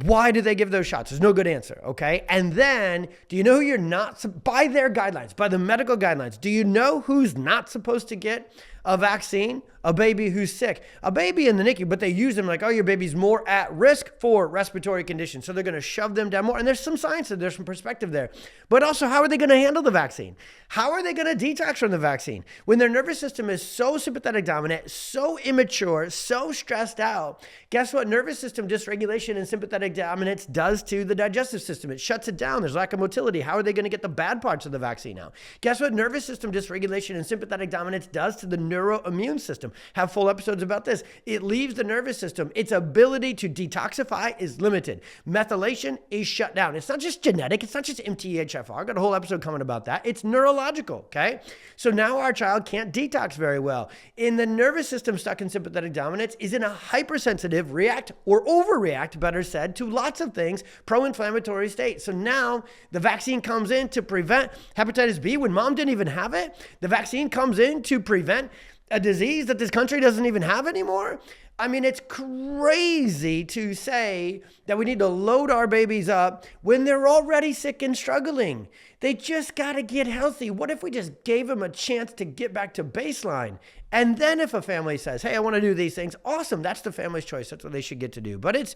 why did they give those shots? There's no good answer, okay? And then, do you know who you're not, by their guidelines, by the medical guidelines, do you know who's not supposed to get a vaccine, a baby who's sick, a baby in the NICU, but they use them like, oh, your baby's more at risk for respiratory conditions. So they're going to shove them down more. And there's some science, there's some perspective there. But also, how are they going to handle the vaccine? How are they going to detox from the vaccine? When their nervous system is so sympathetic dominant, so immature, so stressed out, guess what nervous system dysregulation and sympathetic dominance does to the digestive system? It shuts it down. There's lack of motility. How are they going to get the bad parts of the vaccine out? Guess what nervous system dysregulation and sympathetic dominance does to the neuroimmune system? Have full episodes about this. It leaves the nervous system. Its ability to detoxify is limited. Methylation is shut down. It's not just genetic. It's not just MTHFR. Got a whole episode coming about that. It's neurological, okay? So now our child can't detox very well. In the nervous system stuck in sympathetic dominance is in a hypersensitive react or overreact, better said, to lots of things, pro-inflammatory state. So now the vaccine comes in to prevent hepatitis B when mom didn't even have it. The vaccine comes in to prevent a disease that this country doesn't even have anymore. I mean, it's crazy to say that we need to load our babies up when they're already sick and struggling. They just got to get healthy. What if we just gave them a chance to get back to baseline? And then if a family says, hey, I want to do these things, awesome. That's the family's choice. That's what they should get to do. But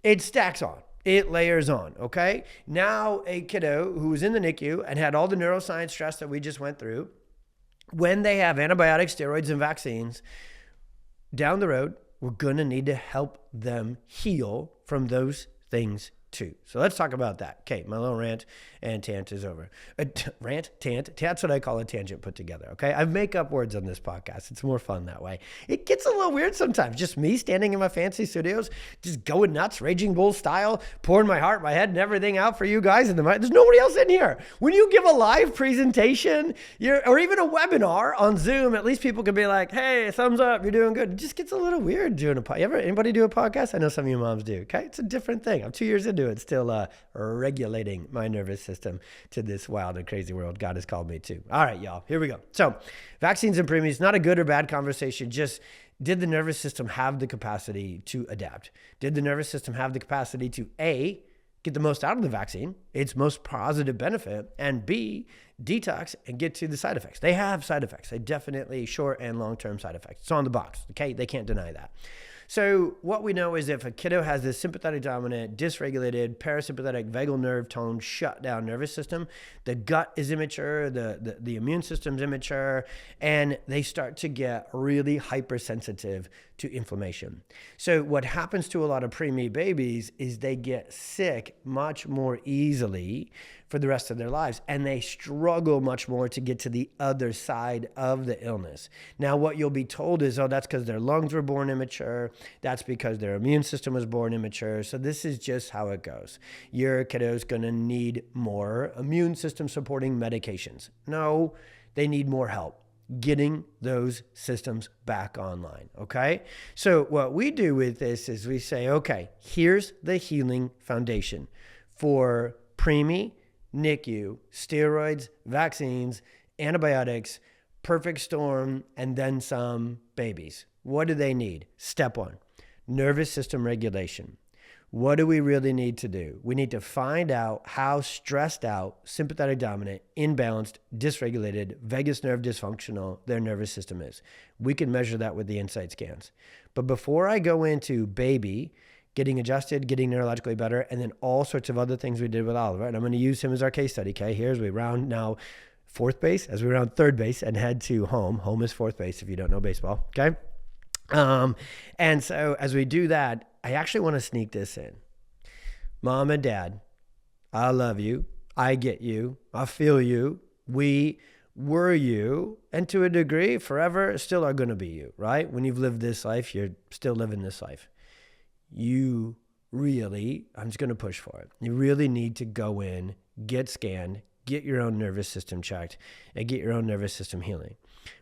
it stacks on. It layers on, okay? Now a kiddo who was in the NICU and had all the neuroscience stress that we just went through, when they have antibiotics, steroids, and vaccines, down the road, we're going to need to help them heal from those things too. So let's talk about that. Okay, my little rant and tant is over. That's what I call a tangent put together, okay? I make up words on this podcast. It's more fun that way. It gets a little weird sometimes. Just me standing in my fancy studios, just going nuts, Raging Bull style, pouring my heart, my head, and everything out for you guys. And there's nobody else in here. When you give a live presentation or even a webinar on Zoom, at least people can be like, hey, thumbs up, you're doing good. It just gets a little weird doing a podcast. Anybody do a podcast? I know some of you moms do, okay? It's a different thing. I'm 2 years into it, still regulating my nervous system to this wild and crazy world God has called me to. All right, y'all, here we go. So vaccines and preemies, not a good or bad conversation, just did the nervous system have the capacity to adapt? Did the nervous system have the capacity to A, get the most out of the vaccine, its most positive benefit, and B, detox and get to the side effects? They have side effects. They definitely short and long-term side effects. It's on the box, okay? They can't deny that. So what we know is if a kiddo has this sympathetic dominant, dysregulated, parasympathetic vagal nerve tone shut down nervous system, the gut is immature, the immune system's immature, and they start to get really hypersensitive to inflammation. So what happens to a lot of preemie babies is they get sick much more easily for the rest of their lives, and they struggle much more to get to the other side of the illness. Now, what you'll be told is, oh, that's because their lungs were born immature. That's because their immune system was born immature. So this is just how it goes. Your kiddo's going to need more immune system supporting medications. No, they need more help getting those systems back online, okay? So what we do with this is we say, okay, here's the healing foundation for preemie, NICU, steroids, vaccines, antibiotics, perfect storm, and then some babies. What do they need? Step one, nervous system regulation. What do we really need to do? We need to find out how stressed out, sympathetic dominant, imbalanced, dysregulated, vagus nerve dysfunctional their nervous system is. We can measure that with the Insight scans. But before I go into baby, getting adjusted, getting neurologically better, and then all sorts of other things we did with Oliver, and I'm going to use him as our case study, okay? Here's we round now fourth base, as we round third base and head to home. Home is fourth base if you don't know baseball, okay? And so as we do that, I actually want to sneak this in. Mom and dad, I love you. I get you. I feel you. We were you. And to a degree, forever still are going to be you, right? When you've lived this life, you're still living this life. You really, I'm just going to push for it. You really need to go in, get scanned, get your own nervous system checked, and get your own nervous system healing.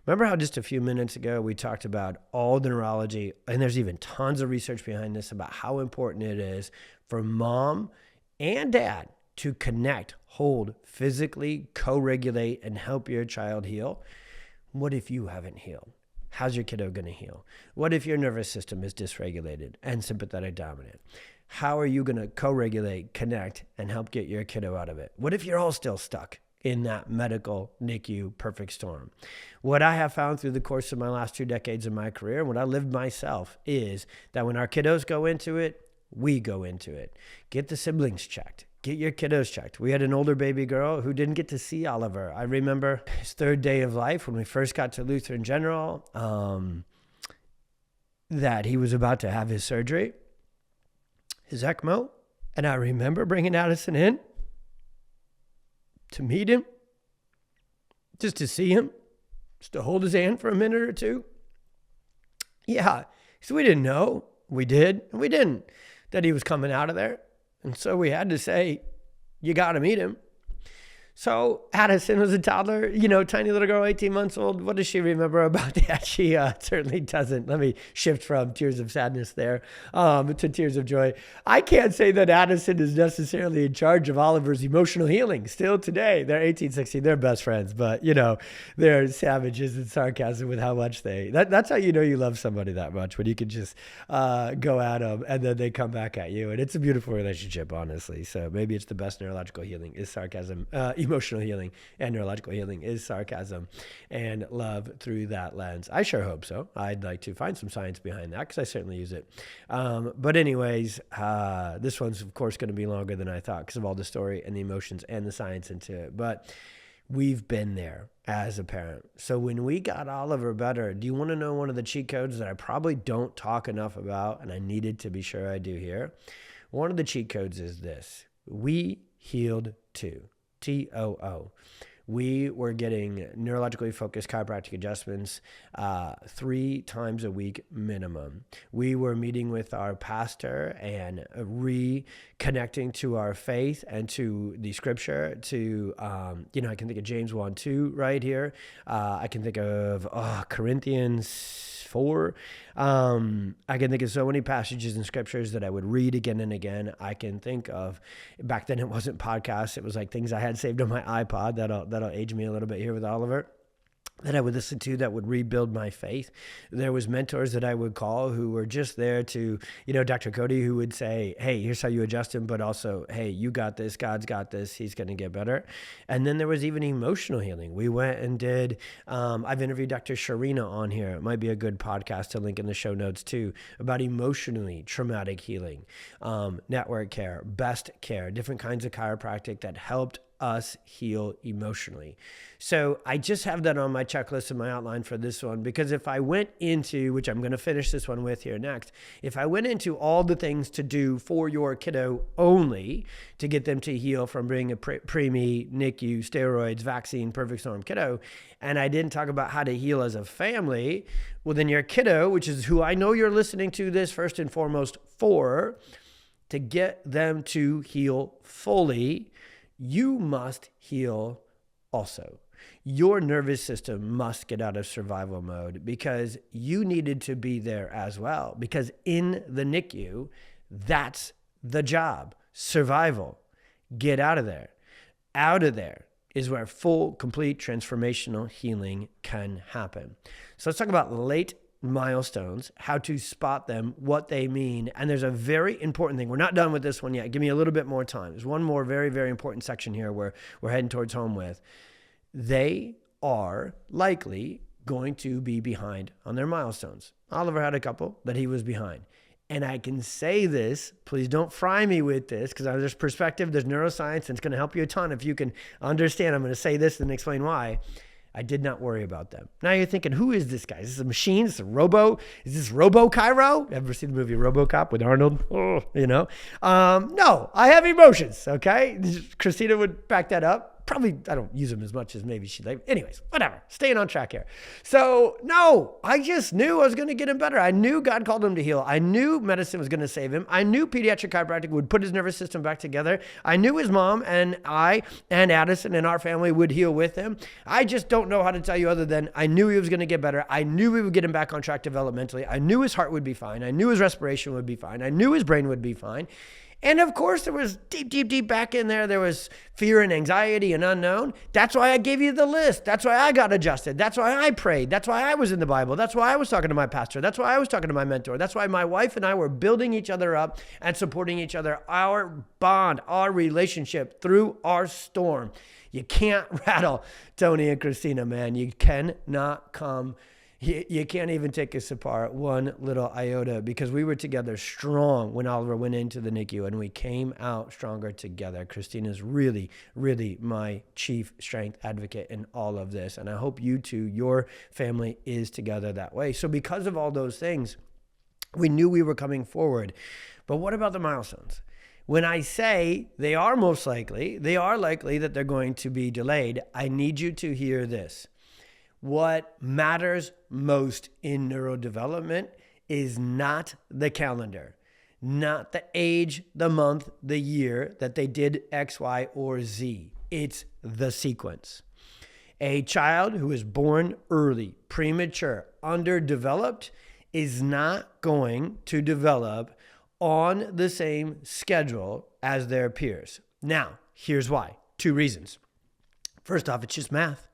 Remember how just a few minutes ago we talked about all the neurology, and there's even tons of research behind this about how important it is for mom and dad to connect, hold, physically co-regulate, and help your child heal. What if you haven't healed? How's your kiddo going to heal? What if your nervous system is dysregulated and sympathetic dominant? How are you going to co-regulate, connect, and help get your kiddo out of it? What if you're all still stuck in that medical NICU perfect storm. What I have found through the course of my last 2 decades of my career and what I lived myself is that when our kiddos go into it, we go into it. Get the siblings checked. Get your kiddos checked. We had an older baby girl who didn't get to see Oliver. I remember his 3rd day of life when we first got to Lutheran General, that he was about to have his surgery, his ECMO. And I remember bringing Addison in to meet him, just to see him, just to hold his hand for a minute or two. Yeah, so we didn't know. We did, and we didn't, that he was coming out of there. And so we had to say, you got to meet him. So Addison was a toddler, tiny little girl, 18 months old. What does she remember about that? She certainly doesn't. Let me shift from tears of sadness there to tears of joy. I can't say that Addison is necessarily in charge of Oliver's emotional healing still today. They're 18, 16. They're best friends, but, they're savages and sarcasm with how much that's how you know you love somebody that much, when you can just go at them and then they come back at you. And it's a beautiful relationship, honestly. So maybe it's the best neurological healing is sarcasm. Emotional healing and neurological healing is sarcasm and love through that lens. I sure hope so. I'd like to find some science behind that because I certainly use it. But anyways, this one's of course going to be longer than I thought because of all the story and the emotions and the science into it. But we've been there as a parent. So when we got Oliver better, do you want to know one of the cheat codes that I probably don't talk enough about and I needed to be sure I do here? One of the cheat codes is this. We healed too. TOO. We were getting neurologically focused chiropractic adjustments 3 times a week minimum. We were meeting with our pastor and reconnecting to our faith and to the scripture to, I can think of James 1:2 right here. I can think of Corinthians 4. I can think of so many passages in scriptures that I would read again and again. I can think of, back then it wasn't podcasts. It was like things I had saved on my iPod. That'll age me a little bit here with Oliver, that I would listen to that would rebuild my faith. There was mentors that I would call who were just there to, Dr. Cody, who would say, hey, here's how you adjust him, but also, hey, you got this, God's got this, he's going to get better. And then there was even emotional healing. We went and did, I've interviewed Dr. Sharina on here. It might be a good podcast to link in the show notes too, about emotionally traumatic healing, network care, best care, different kinds of chiropractic that helped us heal emotionally. So I just have that on my checklist and my outline for this one, because if I went into, which I'm going to finish this one with here next, if I went into all the things to do for your kiddo only to get them to heal from being a preemie, NICU, steroids, vaccine, perfect storm kiddo, and I didn't talk about how to heal as a family, well then your kiddo, which is who I know you're listening to this first and foremost for, to get them to heal fully, you must heal also. Your nervous system must get out of survival mode because you needed to be there as well. Because in the NICU, that's the job. Survival. Get out of there. Out of there is where full, complete transformational healing can happen. So let's talk about late milestones, how to spot them, what they mean. And there's a very important thing. We're not done with this one yet. Give me a little bit more time. There's one more very, very important section here where we're heading towards home with. They are likely going to be behind on their milestones. Oliver had a couple that he was behind. And I can say this, please don't fry me with this, because there's perspective, there's neuroscience, and it's going to help you a ton if you can understand. I'm going to say this and explain why. I did not worry about them. Now you're thinking, who is this guy? Is this a machine? Is this a robo? Is this Robo-Chiro? Ever seen the movie RoboCop with Arnold? Oh, no, I have emotions, okay? Christina would back that up. Probably, I don't use them as much as maybe she'd like. Anyways, whatever. Staying on track here. So, no, I just knew I was going to get him better. I knew God called him to heal. I knew medicine was going to save him. I knew pediatric chiropractic would put his nervous system back together. I knew his mom and I and Addison and our family would heal with him. I just don't know how to tell you other than I knew he was going to get better. I knew we would get him back on track developmentally. I knew his heart would be fine. I knew his respiration would be fine. I knew his brain would be fine. And of course, there was deep back in there, there was fear and anxiety and unknown. That's why I gave you the list. That's why I got adjusted. That's why I prayed. That's why I was in the Bible. That's why I was talking to my pastor. That's why I was talking to my mentor. That's why my wife and I were building each other up and supporting each other, our bond, our relationship through our storm. You can't rattle Tony and Christina, man. You cannot come. You can't even take us apart one little iota, because we were together strong when Oliver went into the NICU, and we came out stronger together. Christina's really, really my chief strength advocate in all of this. And I hope you too, your family is together that way. So because of all those things, we knew we were coming forward. But what about the milestones? When I say they are most likely, they are likely that they're going to be delayed, I need you to hear this. What matters most in neurodevelopment is not the calendar, not the age, the month, the year that they did X, Y, or Z. It's the sequence. A child who is born early, premature, underdeveloped is not going to develop on the same schedule as their peers. Now, here's why. 2 reasons. First off, it's just math.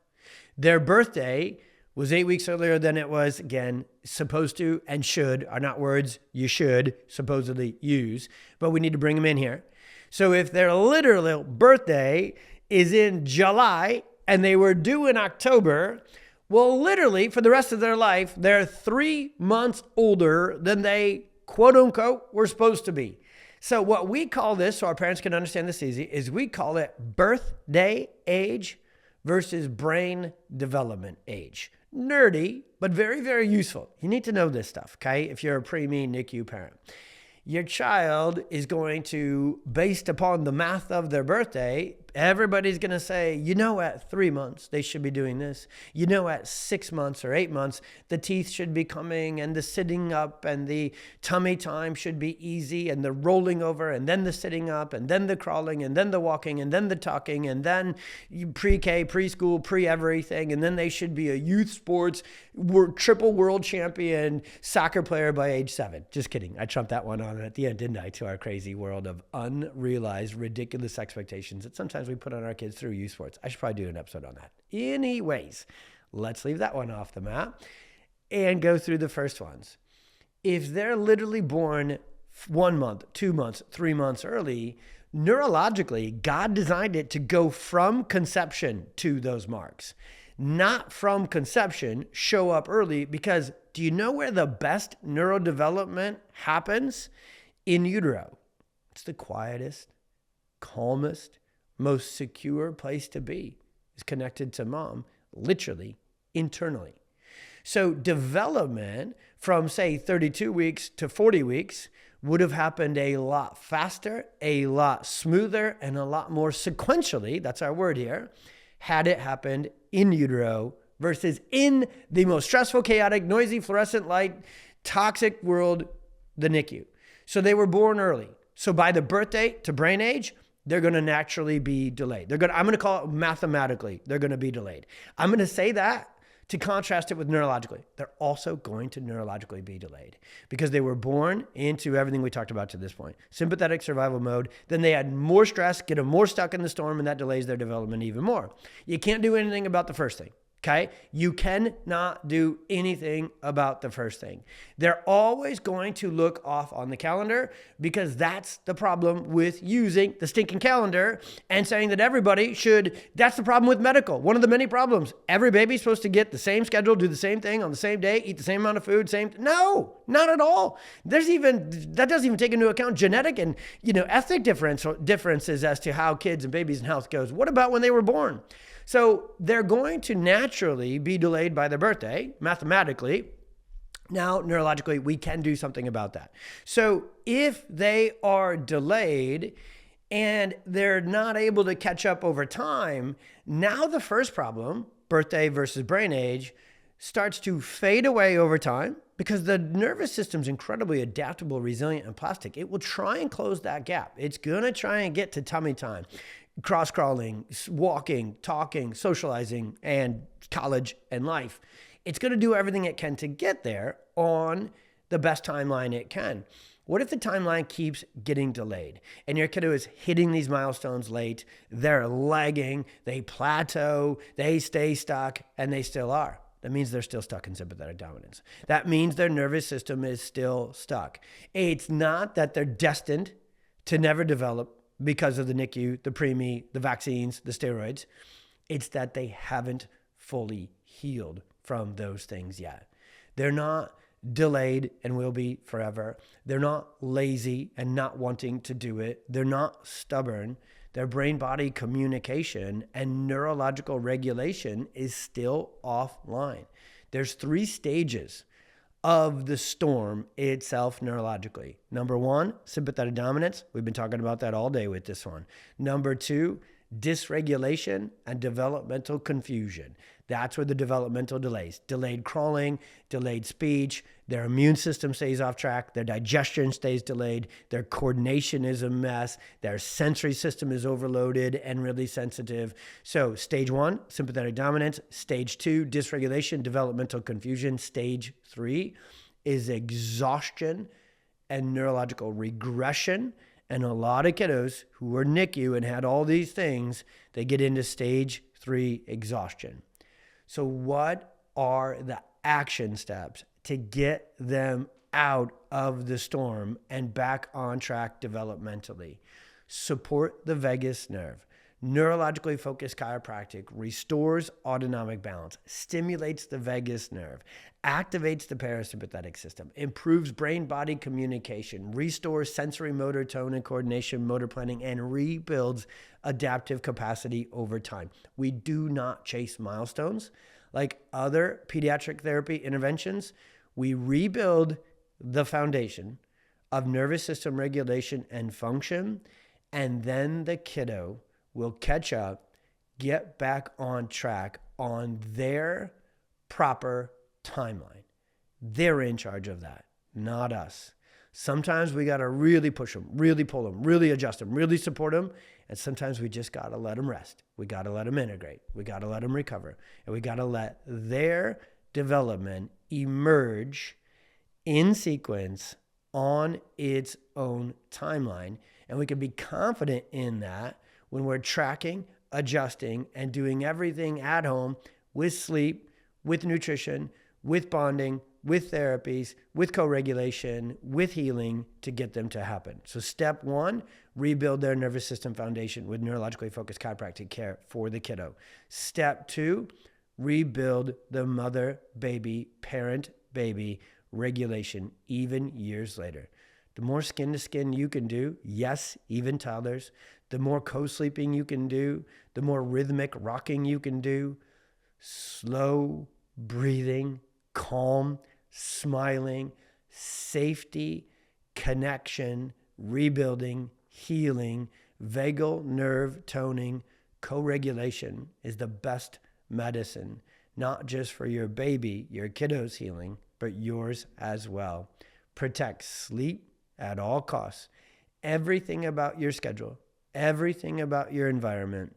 Their birthday was 8 weeks earlier than it was, again, supposed to and should are not words you should supposedly use, but we need to bring them in here. So if their literal birthday is in July and they were due in October, well, literally for the rest of their life, they're 3 months older than they, quote unquote, were supposed to be. So what we call this, so our parents can understand this easy, is we call it birthday age versus brain development age. Nerdy, but very, very useful. You need to know this stuff, okay? If you're a preemie NICU parent. Your child is going to, based upon the math of their birthday, everybody's going to say, at 3 months, they should be doing this. At 6 months or 8 months, the teeth should be coming, and the sitting up and the tummy time should be easy, and the rolling over, and then the sitting up, and then the crawling, and then the walking, and then the talking, and then pre-K, preschool, pre-everything, and then they should be a youth sports triple world champion soccer player by age 7. Just kidding. I trumped that one on at the end, didn't I, to our crazy world of unrealized, ridiculous expectations that sometimes we put on our kids through youth sports. I should probably do an episode on that. Anyways, let's leave that one off the map and go through the first ones. If they're literally born 1 month, 2 months, 3 months early, neurologically, God designed it to go from conception to those marks. Not from conception, show up early, because do you know where the best neurodevelopment happens? In utero. It's the quietest, calmest, most secure place to be. Is connected to mom, literally, internally. So development from, say, 32 weeks to 40 weeks would have happened a lot faster, a lot smoother, and a lot more sequentially, that's our word here, had it happened in utero versus in the most stressful, chaotic, noisy, fluorescent light, toxic world, the NICU. So they were born early. So by the birthday to brain age, they're going to naturally be delayed. I'm going to call it mathematically, they're going to be delayed. I'm going to say that to contrast it with neurologically. They're also going to neurologically be delayed because they were born into everything we talked about to this point. Sympathetic survival mode. Then they had more stress, get them more stuck in the storm, and that delays their development even more. You can't do anything about the first thing. Okay? You cannot do anything about the first thing. They're always going to look off on the calendar because that's the problem with using the stinking calendar and saying that everybody should. That's the problem with medical. One of the many problems. Every baby's supposed to get the same schedule, do the same thing on the same day, eat the same amount of food, No, not at all. That doesn't even take into account genetic and, ethnic differences as to how kids and babies and health goes. What about when they were born? So they're going to naturally be delayed by their birthday, mathematically. Now, neurologically, we can do something about that. So if they are delayed and they're not able to catch up over time, now the first problem, birthday versus brain age, starts to fade away over time because the nervous system's incredibly adaptable, resilient, and plastic. It will try and close that gap. It's going to try and get to tummy time. Cross-crawling, walking, talking, socializing, and college and life. It's going to do everything it can to get there on the best timeline it can. What if the timeline keeps getting delayed and your kiddo is hitting these milestones late, they're lagging, they plateau, they stay stuck, and they still are? That means they're still stuck in sympathetic dominance. That means their nervous system is still stuck. It's not that they're destined to never develop because of the NICU, the preemie, the vaccines, the steroids. It's that they haven't fully healed from those things yet. They're not delayed and will be forever. They're not lazy and not wanting to do it. They're not stubborn. Their brain-body communication and neurological regulation is still offline. There's 3 stages of the storm itself neurologically. Number 1, sympathetic dominance. We've been talking about that all day with this one. Number 2, dysregulation and developmental confusion. That's where the developmental delays, delayed crawling, delayed speech, their immune system stays off track, their digestion stays delayed, their coordination is a mess, their sensory system is overloaded and really sensitive. So stage 1, sympathetic dominance. Stage 2, dysregulation, developmental confusion. Stage 3 is exhaustion and neurological regression. And a lot of kiddos who were NICU and had all these things, they get into stage 3 exhaustion. So what are the action steps to get them out of the storm and back on track developmentally? Support the vagus nerve. Neurologically focused chiropractic restores autonomic balance, stimulates the vagus nerve, activates the parasympathetic system, improves brain-body communication, restores sensory motor tone and coordination, motor planning, and rebuilds adaptive capacity over time. We do not chase milestones. Like other pediatric therapy interventions, we rebuild the foundation of nervous system regulation and function, and then the kiddo will catch up, get back on track on their proper timeline. They're in charge of that, not us. Sometimes we got to really push them, really pull them, really adjust them, really support them. And sometimes we just got to let them rest. We got to let them integrate. We got to let them recover. And we got to let their development emerge in sequence on its own timeline. And we can be confident in that when we're tracking, adjusting, and doing everything at home with sleep, with nutrition, with bonding, with therapies, with co-regulation, with healing to get them to happen. So step 1, rebuild their nervous system foundation with neurologically focused chiropractic care for the kiddo. Step 2, rebuild the mother, baby, parent, baby regulation even years later. The more skin to skin you can do, yes, even toddlers, the more co-sleeping you can do, the more rhythmic rocking you can do, slow breathing, calm, smiling, safety, connection, rebuilding, healing, vagal nerve toning, co-regulation is the best medicine, not just for your baby, your kiddo's healing, but yours as well. Protect sleep at all costs. Everything about your schedule, everything about your environment,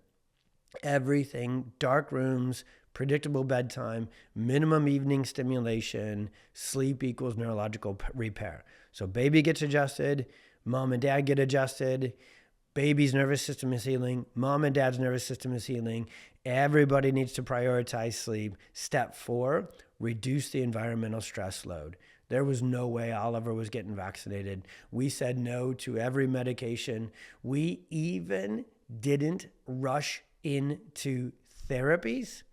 everything, dark rooms, predictable bedtime, minimum evening stimulation, sleep equals neurological repair. So baby gets adjusted, mom and dad get adjusted, baby's nervous system is healing, mom and dad's nervous system is healing. Everybody needs to prioritize sleep. Step 4, reduce the environmental stress load. There was no way Oliver was getting vaccinated. We said no to every medication. We even didn't rush into therapies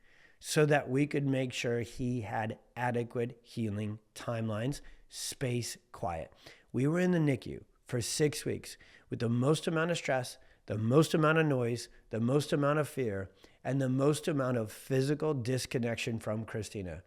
so that we could make sure he had adequate healing timelines, space, quiet. We were in the NICU for 6 weeks with the most amount of stress, the most amount of noise, the most amount of fear, and the most amount of physical disconnection from Christina.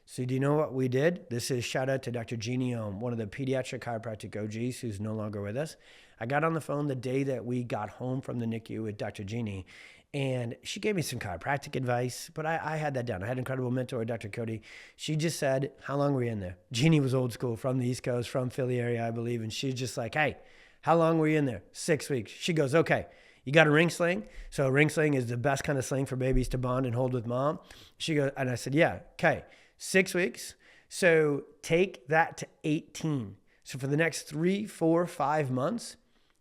So do you know what we did? This is shout out to Dr. Jeannie Ohm, one of the pediatric chiropractic OGs who's no longer with us. I got on the phone the day that we got home from the NICU with Dr. Jeannie, and she gave me some chiropractic advice, but I had that down. I had an incredible mentor, Dr. Cody. She just said, how long were you in there? Jeannie was old school, from the East Coast, from Philly area, I believe. And she's just like, hey, how long were you in there? 6 weeks. She goes, okay, you got a ring sling? So a ring sling is the best kind of sling for babies to bond and hold with mom. She goes, and I said, yeah, okay, 6 weeks. So take that to 18. So for the next 3, 4, 5 months,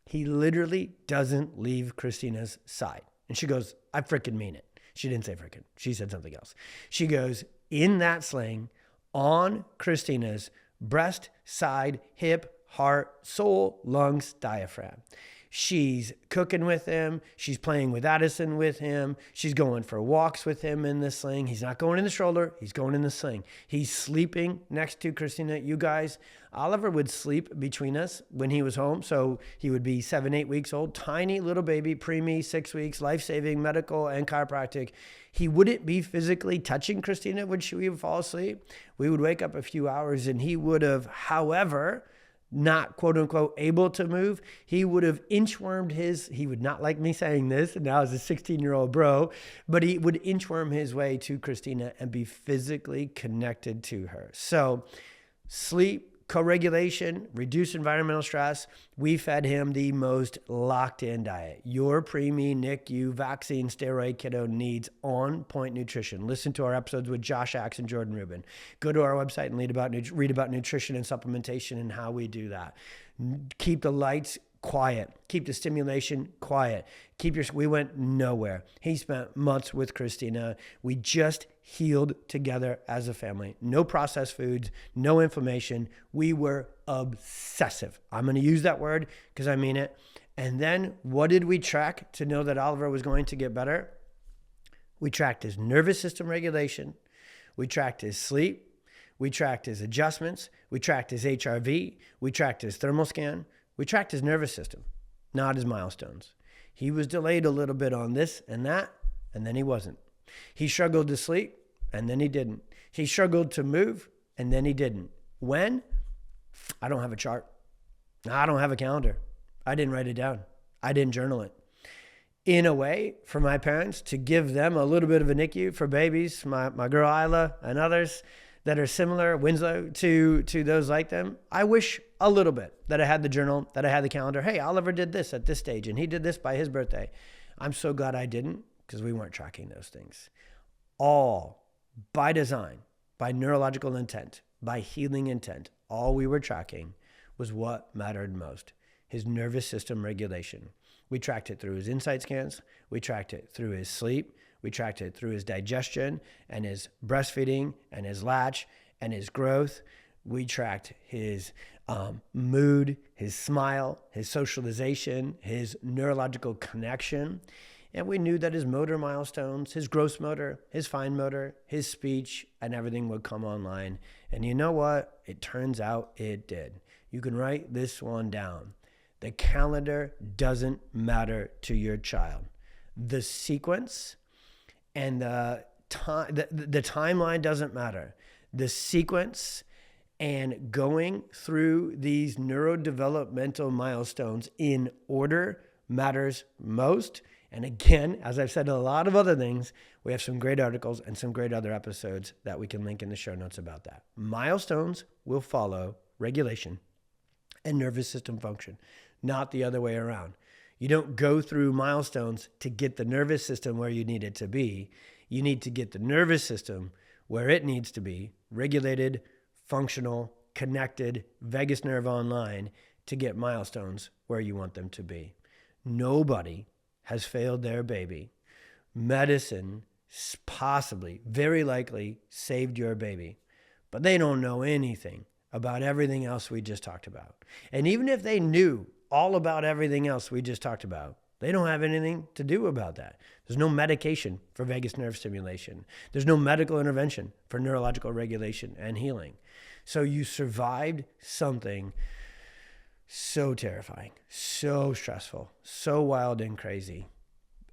he literally doesn't leave Christina's side. And she goes, I freaking mean it. She didn't say freaking. She said something else. She goes in that sling on Christina's breast, side, hip, heart, soul, lungs, diaphragm. She's cooking with him. She's playing with Addison with him. She's going for walks with him in the sling. He's not going in the stroller. He's going in the sling. He's sleeping next to Christina. You guys, Oliver would sleep between us when he was home. So he would be 7, 8 weeks old, tiny little baby, preemie, 6 weeks, life-saving, medical, and chiropractic. He wouldn't be physically touching Christina when she would fall asleep. We would wake up a few hours and he would have, however, not quote unquote able to move, he would have inchwormed he would not like me saying this, and now as a 16-year-old bro, but he would inchworm his way to Christina and be physically connected to her. So sleep, co-regulation, reduce environmental stress. We fed him the most locked-in diet. Your preemie, NICU, vaccine, steroid kiddo needs on-point nutrition. Listen to our episodes with Josh Axe and Jordan Rubin. Go to our website and read about nutrition and supplementation and how we do that. Keep the lights quiet. Keep the stimulation quiet. We went nowhere. He spent months with Christina. We just healed together as a family. No processed foods, no inflammation. We were obsessive. I'm going to use that word because I mean it. And then what did we track to know that Oliver was going to get better? We tracked his nervous system regulation. We tracked his sleep. We tracked his adjustments. We tracked his HRV. We tracked his thermal scan. We tracked his nervous system, not his milestones. He was delayed a little bit on this and that, and then he wasn't. He struggled to sleep, and then he didn't. He struggled to move, and then he didn't. When? I don't have a chart. I don't have a calendar. I didn't write it down. I didn't journal it. In a way, for my parents, to give them a little bit of a NICU for babies, my girl Isla and others that are similar, Winslow, to those like them, I wish a little bit that I had the journal, that I had the calendar. Hey, Oliver did this at this stage, and he did this by his birthday. I'm so glad I didn't, because we weren't tracking those things. All by design, by neurological intent, by healing intent, all we were tracking was what mattered most, his nervous system regulation. We tracked it through his insight scans. We tracked it through his sleep. We tracked it through his digestion and his breastfeeding and his latch and his growth. We tracked his mood, his smile, his socialization, his neurological connection. And we knew that his motor milestones, his gross motor, his fine motor, his speech, and everything would come online. And you know what? It turns out it did. You can write this one down. The calendar doesn't matter to your child. The sequence and the timeline doesn't matter. The sequence and going through these neurodevelopmental milestones in order matters most. And again, as I've said a lot of other things, we have some great articles and some great other episodes that we can link in the show notes about that. Milestones will follow regulation and nervous system function, not the other way around. You don't go through milestones to get the nervous system where you need it to be. You need to get the nervous system where it needs to be, regulated, functional, connected, vagus nerve online, to get milestones where you want them to be. Nobody has failed their baby. Medicine possibly, very likely, saved your baby, but they don't know anything about everything else we just talked about. And even if they knew all about everything else we just talked about, they don't have anything to do about that. There's no medication for vagus nerve stimulation. There's no medical intervention for neurological regulation and healing. So you survived something so terrifying, so stressful, so wild and crazy,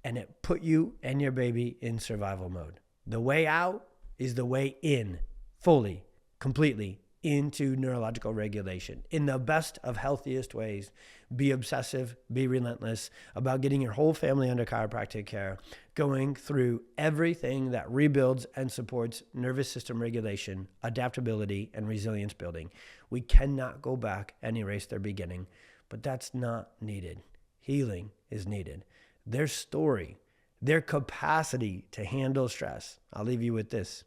and it put you and your baby in survival mode. The way out is the way in, fully, completely, into neurological regulation in the best of healthiest ways. Be obsessive, be relentless about getting your whole family under chiropractic care, going through everything that rebuilds and supports nervous system regulation, adaptability, and resilience building. We cannot go back and erase their beginning, but that's not needed. Healing is needed. Their story, their capacity to handle stress. I'll leave you with this.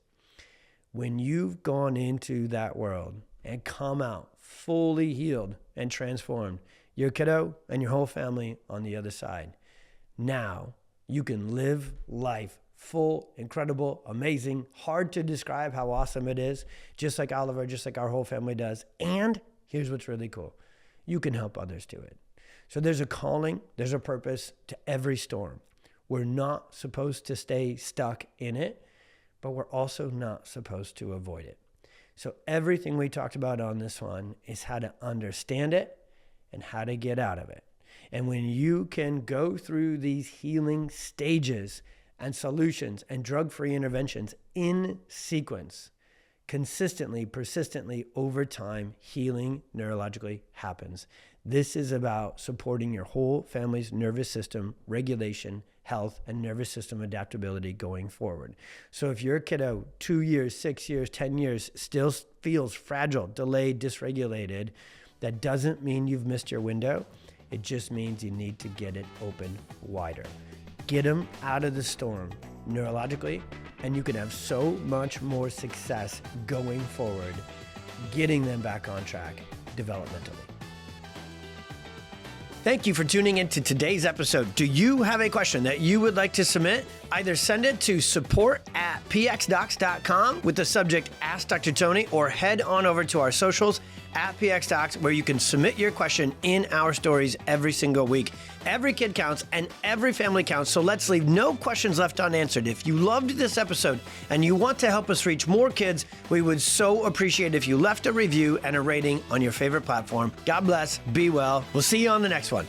When you've gone into that world and come out fully healed and transformed. Your kiddo and your whole family on the other side. Now you can live life full, incredible, amazing, hard to describe how awesome it is, just like Oliver, just like our whole family does. And here's what's really cool. You can help others do it. So there's a calling, there's a purpose to every storm. We're not supposed to stay stuck in it, but we're also not supposed to avoid it. So everything we talked about on this one is how to understand it and how to get out of it. And when you can go through these healing stages and solutions and drug-free interventions in sequence, consistently, persistently, over time, healing neurologically happens. This is about supporting your whole family's nervous system regulation, health, and nervous system adaptability going forward. So if your kiddo 2 years, 6 years, 10 years still feels fragile, delayed, dysregulated, that doesn't mean you've missed your window. It just means you need to get it open wider. Get them out of the storm neurologically, and you can have so much more success going forward, getting them back on track developmentally. Thank you for tuning into today's episode. Do you have a question that you would like to submit? Either send it to support@pxdocs.com with the subject Ask Dr. Tony, or head on over to our socials @pxdocs, where you can submit your question in our stories every single week. Every kid counts and every family counts, so let's leave no questions left unanswered. If you loved this episode and you want to help us reach more kids, we would so appreciate if you left a review and a rating on your favorite platform. God bless, be well. We'll see you on the next one.